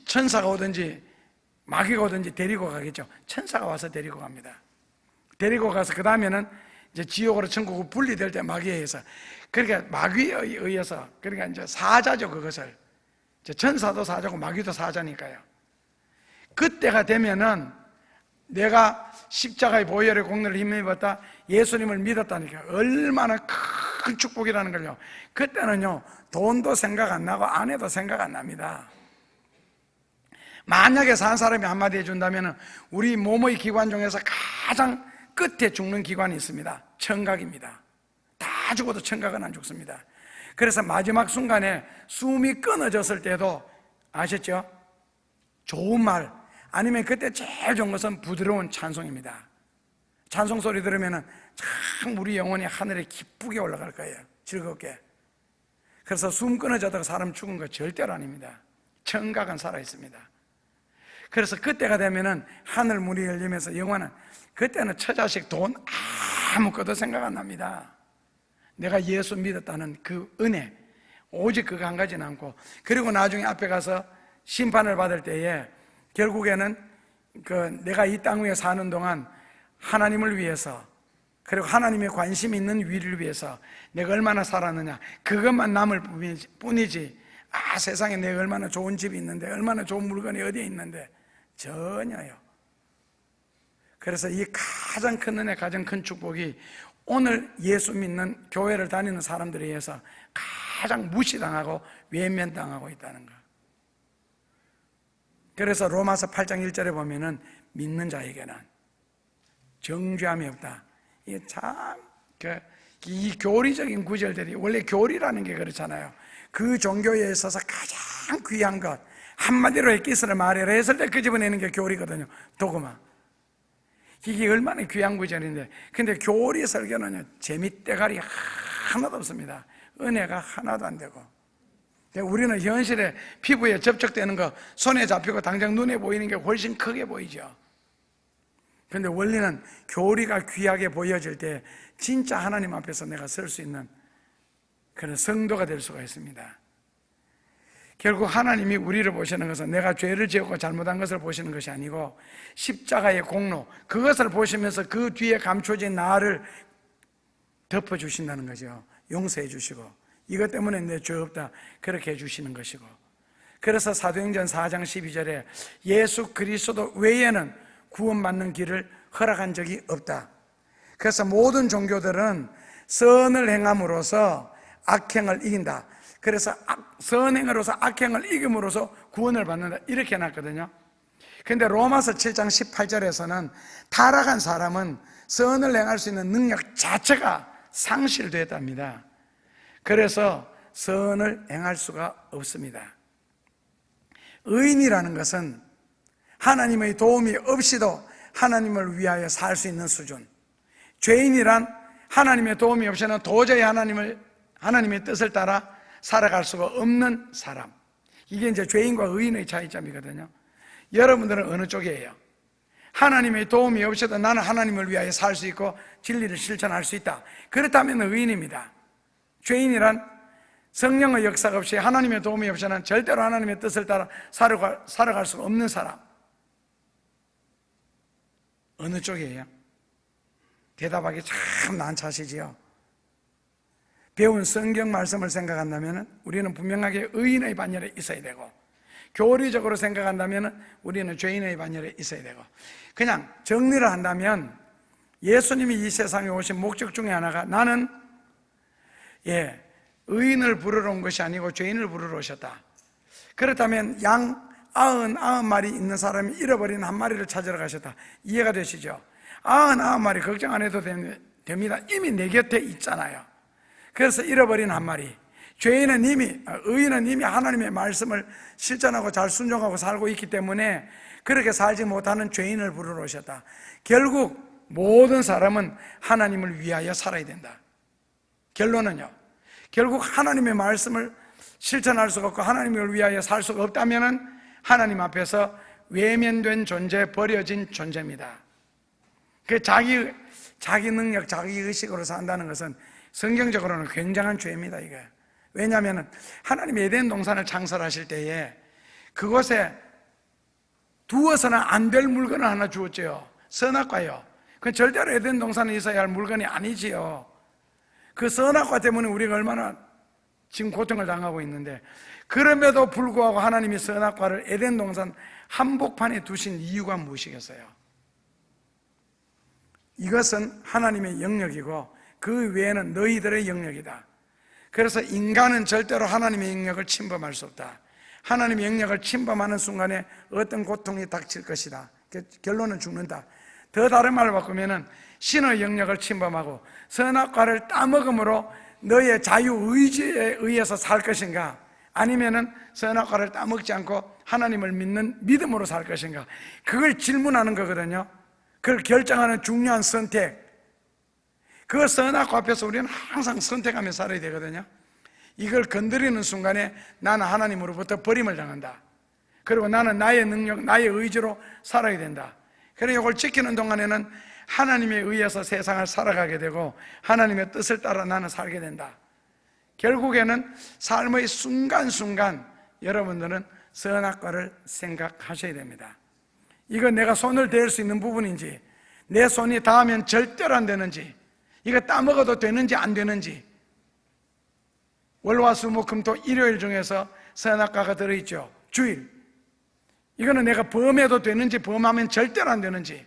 천사가 오든지 마귀가 오든지 데리고 가겠죠. 천사가 와서 데리고 갑니다. 데리고 가서 그 다음에는 이제 지옥으로 천국으로 분리될 때 마귀에 의해서, 그러니까 마귀에 의해서, 그러니까 이제 사자죠. 그것을 이제 천사도 사자고 마귀도 사자니까요. 그때가 되면은 내가 십자가의 보혈의 공로를 힘입었다, 예수님을 믿었다니까 얼마나 큰 축복이라는 걸요. 그때는요 돈도 생각 안 나고 아내도 생각 안 납니다. 만약에 산 사람이 한마디 해준다면 우리 몸의 기관 중에서 가장 끝에 죽는 기관이 있습니다. 청각입니다. 다 죽어도 청각은 안 죽습니다. 그래서 마지막 순간에 숨이 끊어졌을 때도 아셨죠? 좋은 말, 아니면 그때 제일 좋은 것은 부드러운 찬송입니다. 찬송 소리 들으면 참 우리 영혼이 하늘에 기쁘게 올라갈 거예요. 즐겁게. 그래서 숨 끊어졌다가 사람 죽은 거 절대로 아닙니다. 청각은 살아있습니다. 그래서 그때가 되면은 하늘 문이 열리면서 영혼은, 그때는 처자식 돈 아무것도 생각 안 납니다. 내가 예수 믿었다는 그 은혜, 오직 그거 한 가지는 않고, 그리고 나중에 앞에 가서 심판을 받을 때에 결국에는 내가 이 땅 위에 사는 동안 하나님을 위해서, 그리고 하나님의 관심 있는 위를 위해서 내가 얼마나 살았느냐, 그것만 남을 뿐이지, 세상에 내가 얼마나 좋은 집이 있는데, 얼마나 좋은 물건이 어디에 있는데, 전혀요. 그래서 이 가장 큰 은혜, 가장 큰 축복이 오늘 예수 믿는 교회를 다니는 사람들에 의해서 가장 무시당하고 외면당하고 있다는 거. 그래서 로마서 8장 1절에 보면은 믿는 자에게는 정죄함이 없다. 이게 참, 이 교리적인 구절들이, 원래 교리라는 게 그렇잖아요. 그 종교에 있어서 가장 귀한 것, 한마디로 엑기스를 말해라 했을 때 끄집어내는 게 교리거든요. 도그마. 이게 얼마나 귀한 구절인데, 근데 교리 설교는요, 재미대가리 하나도 없습니다. 은혜가 하나도 안 되고. 우리는 현실에 피부에 접촉되는 거, 손에 잡히고 당장 눈에 보이는 게 훨씬 크게 보이죠. 근데 원리는 교리가 귀하게 보여질 때 진짜 하나님 앞에서 내가 설 수 있는 그런 성도가 될 수가 있습니다. 결국 하나님이 우리를 보시는 것은 내가 죄를 지었고 잘못한 것을 보시는 것이 아니고 십자가의 공로, 그것을 보시면서 그 뒤에 감춰진 나를 덮어주신다는 거죠. 용서해 주시고, 이것 때문에 내 죄 없다, 그렇게 해주시는 것이고. 그래서 사도행전 4장 12절에 예수 그리스도 외에는 구원받는 길을 허락한 적이 없다. 그래서 모든 종교들은 선을 행함으로써 악행을 이긴다. 그래서 선행으로서 악행을 이김으로써 구원을 받는다, 이렇게 해놨거든요. 그런데 로마서 7장 18절에서는 타락한 사람은 선을 행할 수 있는 능력 자체가 상실되었답니다. 그래서 선을 행할 수가 없습니다. 의인이라는 것은 하나님의 도움이 없이도 하나님을 위하여 살 수 있는 수준, 죄인이란 하나님의 도움이 없이는 도저히 하나님의 뜻을 따라 살아갈 수가 없는 사람, 이게 이제 죄인과 의인의 차이점이거든요. 여러분들은 어느 쪽이에요? 하나님의 도움이 없이도 나는 하나님을 위하여 살 수 있고 진리를 실천할 수 있다, 그렇다면 의인입니다. 죄인이란 성령의 역사가 없이 하나님의 도움이 없이는 절대로 하나님의 뜻을 따라 살아갈 수가 없는 사람, 어느 쪽이에요? 대답하기 참 난처하시지요. 배운 성경 말씀을 생각한다면 우리는 분명하게 의인의 반열에 있어야 되고, 교리적으로 생각한다면 우리는 죄인의 반열에 있어야 되고, 그냥 정리를 한다면 예수님이 이 세상에 오신 목적 중에 하나가 나는 의인을 부르러 온 것이 아니고 죄인을 부르러 오셨다. 그렇다면 양 99마리 있는 사람이 잃어버린 한 마리를 찾으러 가셨다. 이해가 되시죠? 99마리 걱정 안 해도 됩니다. 이미 내 곁에 있잖아요. 그래서 잃어버린 한 마리, 의인은 이미 하나님의 말씀을 실천하고 잘 순종하고 살고 있기 때문에 그렇게 살지 못하는 죄인을 부르러 오셨다. 결국 모든 사람은 하나님을 위하여 살아야 된다. 결론은요, 결국 하나님의 말씀을 실천할 수가 없고 하나님을 위하여 살 수가 없다면 하나님 앞에서 외면된 존재, 버려진 존재입니다. 그 자기 능력, 자기 의식으로 산다는 것은 성경적으로는 굉장한 죄입니다. 이게 왜냐하면 하나님이 에덴 동산을 창설하실 때에 그곳에 두어서는 안 될 물건을 하나 주었죠. 선악과요. 그건 절대로 에덴 동산에 있어야 할 물건이 아니지요. 그 선악과 때문에 우리가 얼마나 지금 고통을 당하고 있는데, 그럼에도 불구하고 하나님이 선악과를 에덴 동산 한복판에 두신 이유가 무엇이겠어요? 이것은 하나님의 영역이고 그 외에는 너희들의 영역이다. 그래서 인간은 절대로 하나님의 영역을 침범할 수 없다. 하나님의 영역을 침범하는 순간에 어떤 고통이 닥칠 것이다. 결론은 죽는다. 더 다른 말로 바꾸면은 신의 영역을 침범하고 선악과를 따먹음으로 너의 자유의지에 의해서 살 것인가, 아니면은 선악과를 따먹지 않고 하나님을 믿는 믿음으로 살 것인가, 그걸 질문하는 거거든요. 그걸 결정하는 중요한 선택. 그 선악과 앞에서 우리는 항상 선택하며 살아야 되거든요. 이걸 건드리는 순간에 나는 하나님으로부터 버림을 당한다. 그리고 나는 나의 능력, 나의 의지로 살아야 된다. 그래서 이걸 지키는 동안에는 하나님에 의해서 세상을 살아가게 되고 하나님의 뜻을 따라 나는 살게 된다. 결국에는 삶의 순간순간 여러분들은 선악과를 생각하셔야 됩니다. 이거 내가 손을 댈 수 있는 부분인지, 내 손이 닿으면 절대로 안 되는지, 이거 따먹어도 되는지 안 되는지. 월화수목금토 일요일 중에서 선악과가 들어있죠. 주일. 이거는 내가 범해도 되는지, 범하면 절대로 안 되는지.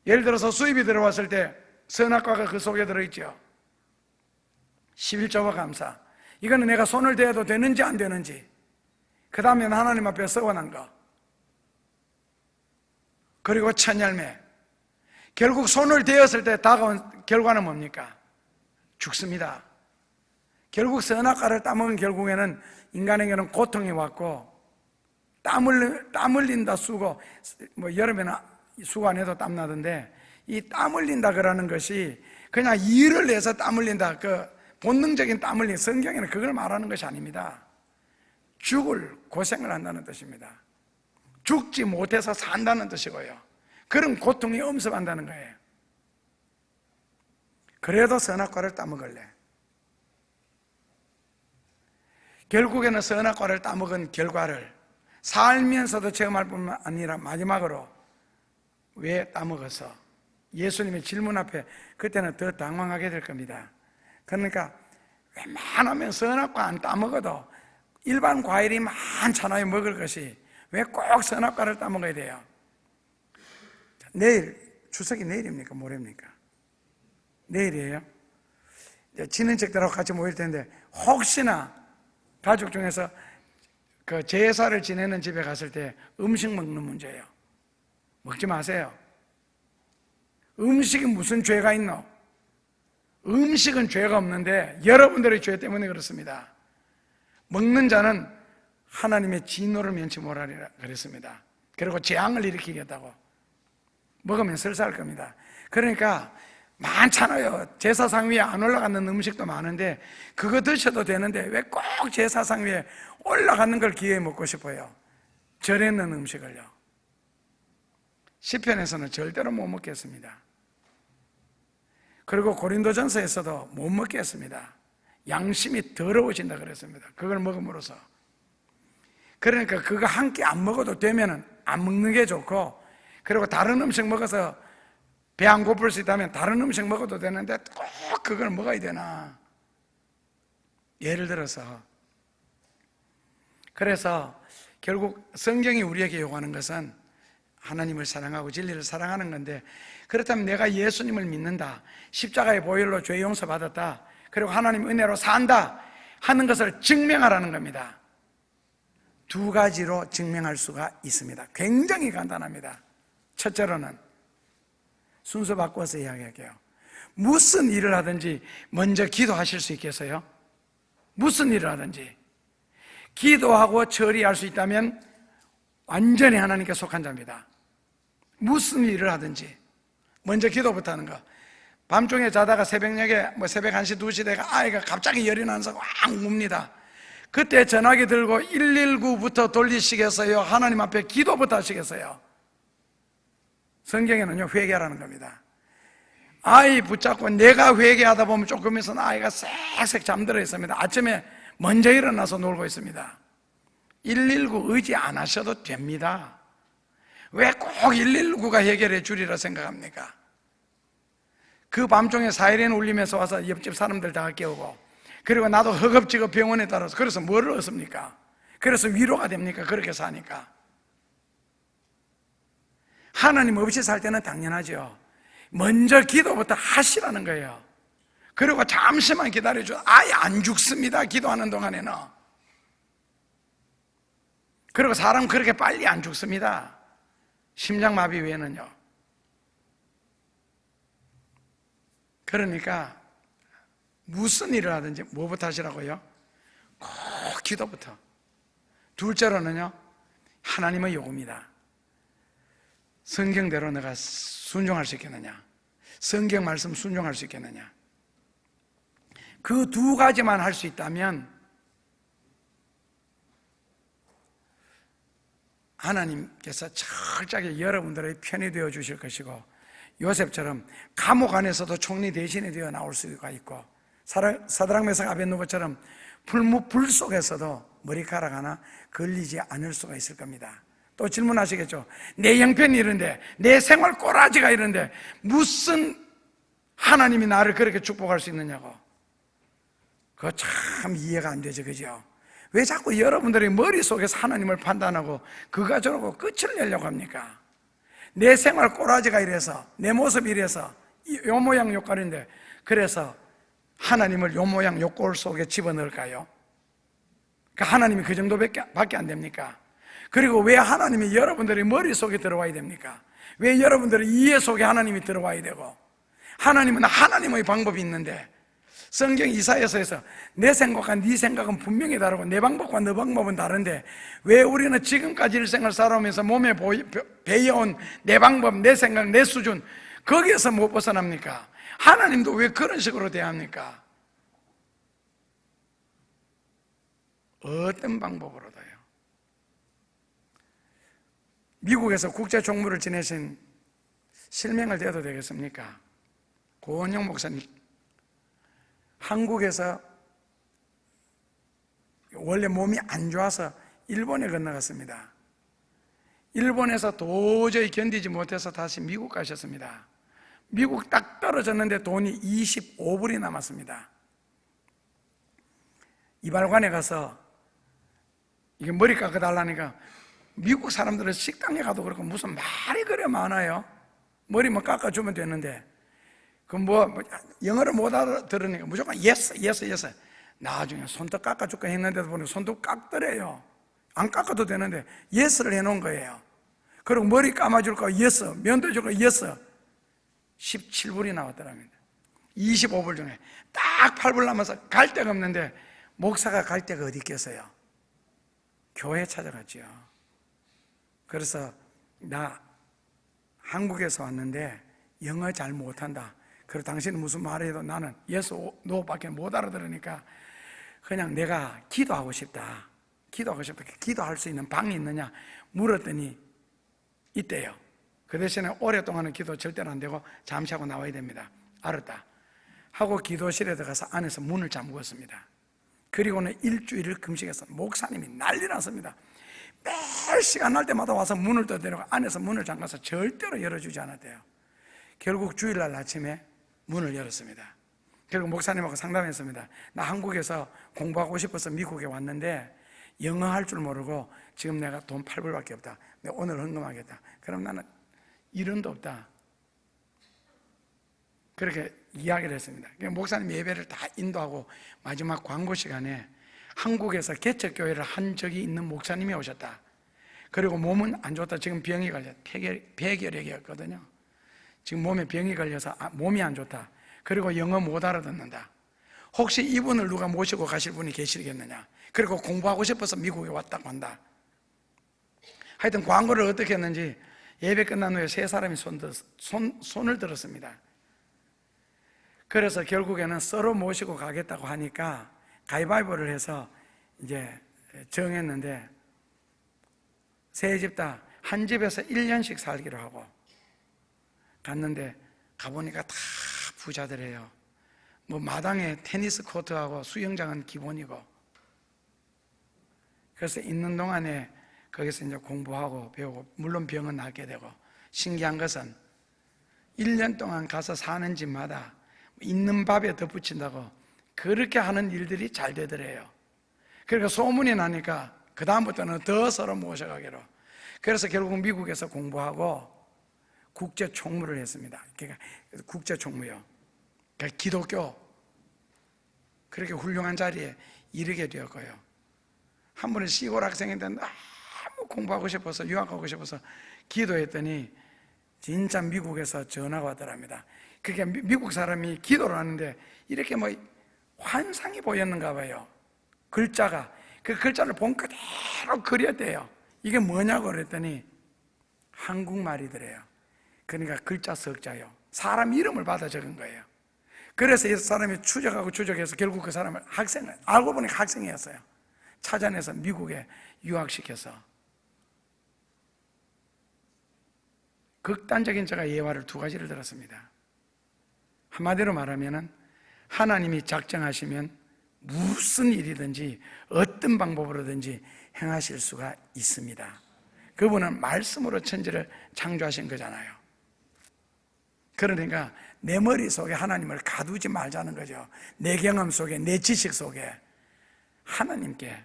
예를 들어서 수입이 들어왔을 때 선악과가 그 속에 들어있죠. 11조와 감사. 이거는 내가 손을 대도 되는지 안 되는지. 그 다음에는 하나님 앞에 서원한 거. 그리고 천열매. 결국 손을 대었을 때 다가온 결과는 뭡니까? 죽습니다. 결국 선악과를 따먹은 결국에는 인간에게는 고통이 왔고, 땀 흘린다 쓰고, 여름에는 수고 안 해도 땀 나던데, 이 땀 흘린다 그러는 것이 그냥 일을 해서 땀 흘린다, 그 본능적인 땀 흘린, 성경에는 그걸 말하는 것이 아닙니다. 죽을 고생을 한다는 뜻입니다. 죽지 못해서 산다는 뜻이고요. 그런 고통이 엄습한다는 거예요. 그래도 선악과를 따먹을래. 결국에는 선악과를 따먹은 결과를 살면서도 체험할 뿐만 아니라 마지막으로 왜 따먹어서, 예수님의 질문 앞에 그때는 더 당황하게 될 겁니다. 그러니까 웬만하면 선악과 안 따먹어도 일반 과일이 많잖아요, 먹을 것이. 왜 꼭 선악과를 따먹어야 돼요? 내일, 추석이 내일입니까? 모레입니까? 내일이에요. 친인척들하고 같이 모일 텐데, 혹시나 가족 중에서 그 제사를 지내는 집에 갔을 때 음식 먹는 문제예요. 먹지 마세요. 음식이 무슨 죄가 있노? 음식은 죄가 없는데 여러분들의 죄 때문에 그렇습니다. 먹는 자는 하나님의 진노를 면치 못하리라 그랬습니다. 그리고 재앙을 일으키겠다고. 먹으면 설사할 겁니다. 그러니까 많잖아요. 제사상 위에 안 올라가는 음식도 많은데 그거 드셔도 되는데 왜 꼭 제사상 위에 올라가는 걸 기회에 먹고 싶어요? 절에 있는 음식을요. 시편에서는 절대로 못 먹겠습니다. 그리고 고린도전서에서도 못 먹겠습니다. 양심이 더러워진다 그랬습니다. 그걸 먹음으로써. 그러니까 그거 한 끼 안 먹어도 되면은 안 먹는 게 좋고, 그리고 다른 음식 먹어서 배 안 고플 수 있다면 다른 음식 먹어도 되는데 꼭 그걸 먹어야 되나? 예를 들어서, 그래서 결국 성경이 우리에게 요구하는 것은 하나님을 사랑하고 진리를 사랑하는 건데, 그렇다면 내가 예수님을 믿는다, 십자가의 보혈로 죄 용서 받았다, 그리고 하나님 은혜로 산다 하는 것을 증명하라는 겁니다. 두 가지로 증명할 수가 있습니다. 굉장히 간단합니다. 첫째로는 순서 바꿔서 이야기할게요. 무슨 일을 하든지 먼저 기도하실 수 있겠어요? 무슨 일을 하든지 기도하고 처리할 수 있다면 완전히 하나님께 속한 자입니다. 무슨 일을 하든지 먼저 기도부터 하는 거. 밤중에 자다가 새벽녘에 새벽 1시, 2시 되가 아이가 갑자기 열이 나서 꽉 웁니다. 그때 전화기 들고 119부터 돌리시겠어요? 하나님 앞에 기도부터 하시겠어요? 성경에는요, 회개하라는 겁니다. 아이 붙잡고 내가 회개하다 보면 조금 있으면 아이가 쌕쌕 잠들어 있습니다. 아침에 먼저 일어나서 놀고 있습니다. 119 의지 안 하셔도 됩니다. 왜 꼭 119가 해결해 주리라 생각합니까? 그 밤중에 사이렌 울리면서 와서 옆집 사람들 다 깨우고, 그리고 나도 허겁지겁 병원에 따라서, 그래서 뭐를 얻습니까? 그래서 위로가 됩니까? 그렇게 사니까. 하나님 없이 살 때는 당연하죠. 먼저 기도부터 하시라는 거예요. 그리고 잠시만 기다려줘. 아예 안 죽습니다, 기도하는 동안에는. 그리고 사람 그렇게 빨리 안 죽습니다, 심장마비 외에는요. 그러니까 무슨 일을 하든지 뭐부터 하시라고요? 꼭 기도부터. 둘째로는요, 하나님의 요구입니다. 성경대로 내가 순종할 수 있겠느냐, 성경 말씀 순종할 수 있겠느냐. 그 두 가지만 할 수 있다면 하나님께서 철저하게 여러분들의 편이 되어 주실 것이고, 요셉처럼 감옥 안에서도 총리 대신이 되어 나올 수가 있고, 사드락 메삭 아벳느고처럼 불 속에서도 머리카락 하나 걸리지 않을 수가 있을 겁니다. 또 질문하시겠죠. 내 형편이 이런데, 내 생활 꼬라지가 이런데 무슨 하나님이 나를 그렇게 축복할 수 있느냐고. 그거 참 이해가 안 되죠, 그죠? 왜 자꾸 여러분들이 머릿속에서 하나님을 판단하고 그가 저러고 끝을 내려고 합니까? 내 생활 꼬라지가 이래서, 내 모습이 이래서, 요 모양 요 꼴인데, 그래서 하나님을 요 모양 요 꼴 속에 집어넣을까요? 그러니까 하나님이 그 정도밖에 안 됩니까? 그리고 왜 하나님이 여러분들의 머릿속에 들어와야 됩니까? 왜 여러분들의 이해 속에 하나님이 들어와야 되고, 하나님은 하나님의 방법이 있는데, 성경 이사야서에서 내 생각과 네 생각은 분명히 다르고 내 방법과 너 방법은 다른데 왜 우리는 지금까지 일생을 살아오면서 몸에 배어온 내 방법, 내 생각, 내 수준, 거기에서 못 벗어납니까? 하나님도 왜 그런 식으로 대합니까? 어떤 방법으로도요. 미국에서 국제 총무를 지내신, 실명을 대도 되겠습니까? 고원영 목사님, 한국에서 원래 몸이 안 좋아서 일본에 건너갔습니다. 일본에서 도저히 견디지 못해서 다시 미국 가셨습니다. 미국 딱 떨어졌는데 돈이 25불이 남았습니다. 이발관에 가서 이게 머리 깎아달라니까, 미국 사람들은 식당에 가도 그렇고 무슨 말이 그래 많아요. 머리만 깎아주면 되는데, 영어를 못 알아들으니까 무조건 yes. 나중에 손톱 깎아줄까 했는데도 보니 손톱 깎더래요. 안 깎아도 되는데 yes를 해놓은 거예요. 그리고 머리 감아줄까 yes, 면도 줄까 yes. 17불이 나왔더랍니다. 25불 중에 딱 8불 남아서 갈 데가 없는데, 목사가 갈 데가 어디 있겠어요? 교회 찾아갔죠. 그래서 나 한국에서 왔는데 영어 잘 못한다. 그리고 당신은 무슨 말을 해도 나는 yes, no밖에 못 알아들으니까 그냥 내가 기도하고 싶다. 기도할 수 있는 방이 있느냐 물었더니 있대요. 그 대신에 오랫동안은 기도 절대로 안 되고 잠시 하고 나와야 됩니다. 알았다 하고 기도실에 들어가서 안에서 문을 잠그었습니다. 그리고는 일주일을 금식해서 목사님이 난리 났습니다. 매일 시간 날 때마다 와서 문을 떠대려고 안에서 문을 잠가서 절대로 열어주지 않았대요. 결국 주일날 아침에 문을 열었습니다. 결국 목사님하고 상담했습니다. 나 한국에서 공부하고 싶어서 미국에 왔는데 영어 할 줄 모르고 지금 내가 돈 8불밖에 없다. 내가 오늘 헌금하겠다. 그럼 나는 1원도 없다. 그렇게 이야기를 했습니다. 목사님 예배를 다 인도하고 마지막 광고 시간에 한국에서 개척교회를 한 적이 있는 목사님이 오셨다. 그리고 몸은 안 좋다. 지금 병이 걸려 폐결핵이었거든요. 지금 몸에 병이 걸려서 몸이 안 좋다. 그리고 영어 못 알아듣는다. 혹시 이분을 누가 모시고 가실 분이 계시겠느냐. 그리고 공부하고 싶어서 미국에 왔다고 한다. 하여튼 광고를 어떻게 했는지 예배 끝난 후에 세 사람이 손을 들었습니다. 그래서 결국에는 서로 모시고 가겠다고 하니까 가위바위보를 해서 이제 정했는데, 세 집 다 한 집에서 1년씩 살기로 하고 갔는데, 가보니까 다 부자들이에요. 마당에 테니스 코트하고 수영장은 기본이고, 그래서 있는 동안에 거기서 이제 공부하고 배우고, 물론 병은 낫게 되고, 신기한 것은 1년 동안 가서 사는 집마다 있는 밥에 덧붙인다고 그렇게 하는 일들이 잘 되더래요. 그러니까 소문이 나니까 그 다음부터는 더 서로 모셔가기로. 그래서 결국 미국에서 공부하고 국제 총무를 했습니다. 그러니까 국제 총무요. 그러니까 기독교 그렇게 훌륭한 자리에 이르게 되었고요. 한 번은 시골 학생인데 너무 공부하고 싶어서, 유학하고 싶어서 기도했더니 진짜 미국에서 전화가 왔더랍니다. 그게 미국 사람이 기도를 하는데 이렇게 뭐 환상이 보였는가 봐요. 글자가, 그 글자를 본 그대로 그렸대요. 이게 뭐냐고 그랬더니 한국말이더래요. 그러니까 글자 석자요. 사람 이름을 받아 적은 거예요. 그래서 이 사람이 추적하고 추적해서 결국 그 사람을 학생을, 알고 보니 학생이었어요. 찾아내서 미국에 유학시켜서 극단적인 제가 예화를 2가지를 들었습니다. 한마디로 말하면 하나님이 작정하시면 무슨 일이든지 어떤 방법으로든지 행하실 수가 있습니다. 그분은 말씀으로 천지를 창조하신 거잖아요. 그러니까 내 머릿속에 하나님을 가두지 말자는 거죠. 내 경험 속에, 내 지식 속에 하나님께.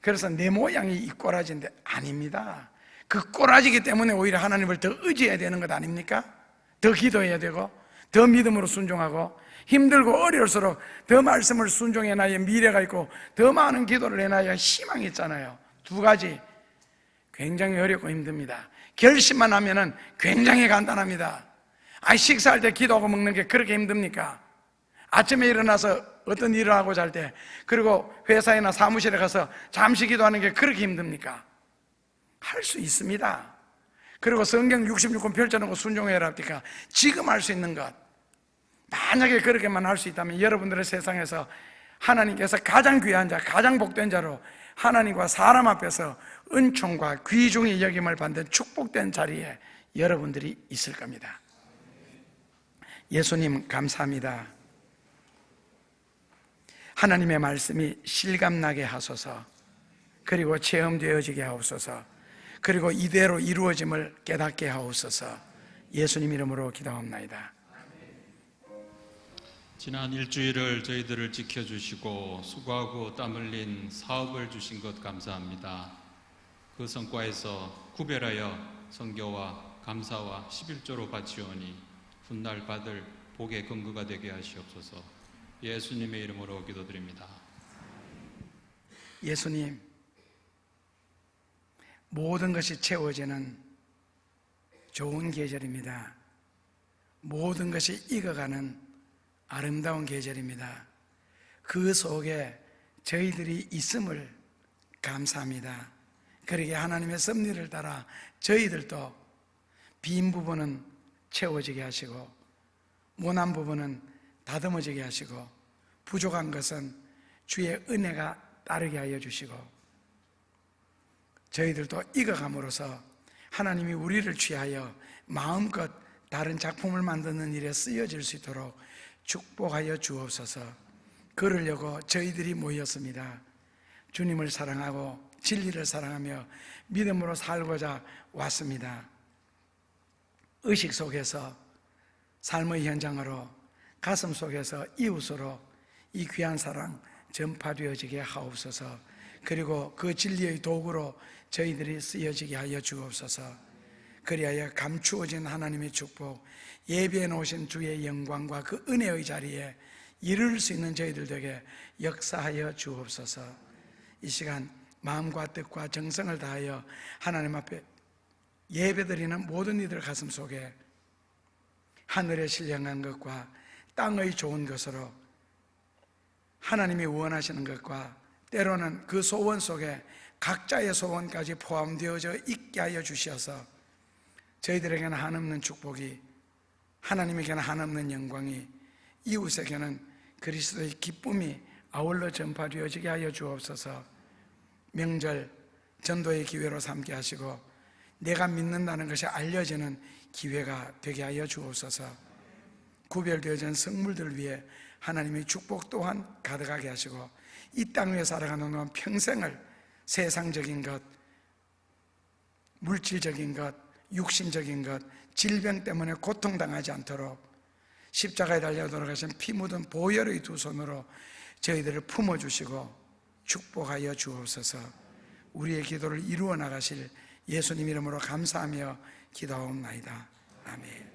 그래서 내 모양이 이 꼬라지인데 아닙니다. 그 꼬라지기 때문에 오히려 하나님을 더 의지해야 되는 것 아닙니까? 더 기도해야 되고, 더 믿음으로 순종하고, 힘들고 어려울수록 더 말씀을 순종해놔야 미래가 있고, 더 많은 기도를 해놔야 희망이 있잖아요. 2가지 굉장히 어렵고 힘듭니다. 결심만 하면은 굉장히 간단합니다. 식사할 때 기도하고 먹는 게 그렇게 힘듭니까? 아침에 일어나서 어떤 일을 하고 잘 때, 그리고 회사에나 사무실에 가서 잠시 기도하는 게 그렇게 힘듭니까? 할 수 있습니다. 그리고 성경 66권 펼쳐놓고 순종해라 합니까? 지금 할 수 있는 것, 만약에 그렇게만 할 수 있다면 여러분들의 세상에서 하나님께서 가장 귀한 자, 가장 복된 자로 하나님과 사람 앞에서 은총과 귀중히 여김을 받는 축복된 자리에 여러분들이 있을 겁니다. 예수님 감사합니다. 하나님의 말씀이 실감나게 하소서, 그리고 체험되어지게 하옵소서, 그리고 이대로 이루어짐을 깨닫게 하옵소서. 예수님 이름으로 기도합나이다. 지난 일주일을 저희들을 지켜주시고 수고하고 땀 흘린 사업을 주신 것 감사합니다. 그 성과에서 구별하여 선교와 감사와 11조로 바치오니 훗날 받을 복의 근거가 되게 하시옵소서. 예수님의 이름으로 기도드립니다. 예수님, 모든 것이 채워지는 좋은 계절입니다. 모든 것이 익어가는 아름다운 계절입니다. 그 속에 저희들이 있음을 감사합니다. 그러게 하나님의 섭리를 따라 저희들도 빈 부분은 채워지게 하시고, 모난 부분은 다듬어지게 하시고, 부족한 것은 주의 은혜가 따르게 하여 주시고, 저희들도 익어감으로써 하나님이 우리를 취하여 마음껏 다른 작품을 만드는 일에 쓰여질 수 있도록 축복하여 주옵소서. 그러려고 저희들이 모였습니다. 주님을 사랑하고 진리를 사랑하며 믿음으로 살고자 왔습니다. 의식 속에서 삶의 현장으로, 가슴 속에서 이웃으로 이 귀한 사랑 전파되어지게 하옵소서. 그리고 그 진리의 도구로 저희들이 쓰여지게 하여 주옵소서. 그리하여 감추어진 하나님의 축복, 예배해 놓으신 주의 영광과 그 은혜의 자리에 이룰 수 있는 저희들에게 역사하여 주옵소서. 이 시간 마음과 뜻과 정성을 다하여 하나님 앞에 예배드리는 모든 이들 가슴 속에 하늘의 신령한 것과 땅의 좋은 것으로 하나님이 원하시는 것과 때로는 그 소원 속에 각자의 소원까지 포함되어져 있게 하여 주셔서 저희들에게는 한없는 축복이, 하나님에게는 한없는 영광이, 이웃에게는 그리스도의 기쁨이 아울러 전파되어지게 하여 주옵소서. 명절 전도의 기회로 삼게 하시고 내가 믿는다는 것이 알려지는 기회가 되게 하여 주옵소서. 구별되어진 성물들 위해 하나님의 축복 또한 가득하게 하시고 이 땅 위에 살아가는 동안 평생을 세상적인 것, 물질적인 것, 육신적인 것, 질병 때문에 고통당하지 않도록 십자가에 달려 돌아가신 피 묻은 보혈의 두 손으로 저희들을 품어주시고 축복하여 주옵소서. 우리의 기도를 이루어 나가실 예수님 이름으로 감사하며 기도하옵나이다. 아멘.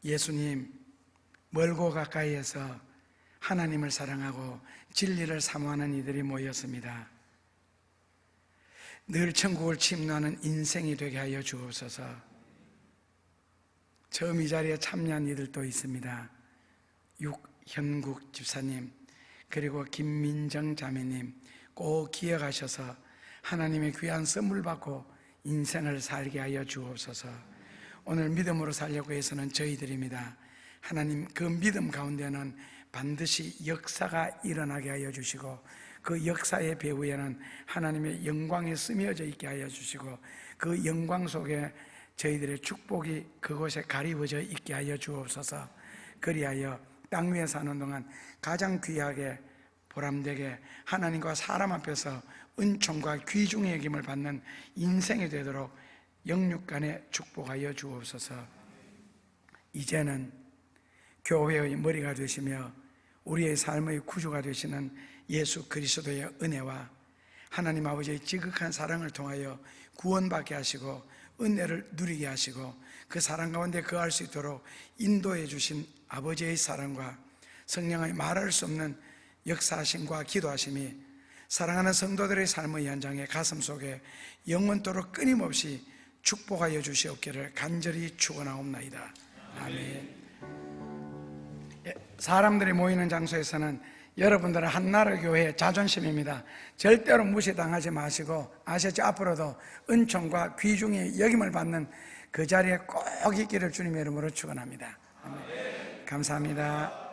예수님, 멀고 가까이에서 하나님을 사랑하고 진리를 사모하는 이들이 모였습니다. 늘 천국을 침노하는 인생이 되게 하여 주옵소서. 처음 이 자리에 참여한 이들도 있습니다. 육현국 집사님, 그리고 김민정 자매님 꼭 기억하셔서 하나님의 귀한 선물 받고 인생을 살게 하여 주옵소서. 오늘 믿음으로 살려고 해서는 저희들입니다. 하나님, 그 믿음 가운데는 반드시 역사가 일어나게 하여 주시고 그 역사의 배후에는 하나님의 영광이 스며져 있게 하여 주시고 그 영광 속에 저희들의 축복이 그곳에 가리워져 있게 하여 주옵소서. 그리하여 땅 위에 사는 동안 가장 귀하게 보람되게 하나님과 사람 앞에서 은총과 귀중의 여김을 받는 인생이 되도록 영육간에 축복하여 주옵소서. 이제는 교회의 머리가 되시며 우리의 삶의 구주가 되시는 예수 그리스도의 은혜와 하나님 아버지의 지극한 사랑을 통하여 구원받게 하시고 은혜를 누리게 하시고 그 사랑 가운데 거할 수 있도록 인도해 주신 아버지의 사랑과 성령의 말할 수 없는 역사하심과 기도하심이 사랑하는 성도들의 삶의 현장에 가슴 속에 영원토록 끊임없이 축복하여 주시옵기를 간절히 축원하옵나이다. 아멘. 사람들이 모이는 장소에서는 여러분들은 한나라 교회의 자존심입니다. 절대로 무시당하지 마시고 아셨죠? 앞으로도 은총과 귀중의 여김을 받는 그 자리에 꼭 있기를 주님의 이름으로 축원합니다. 아멘. 감사합니다.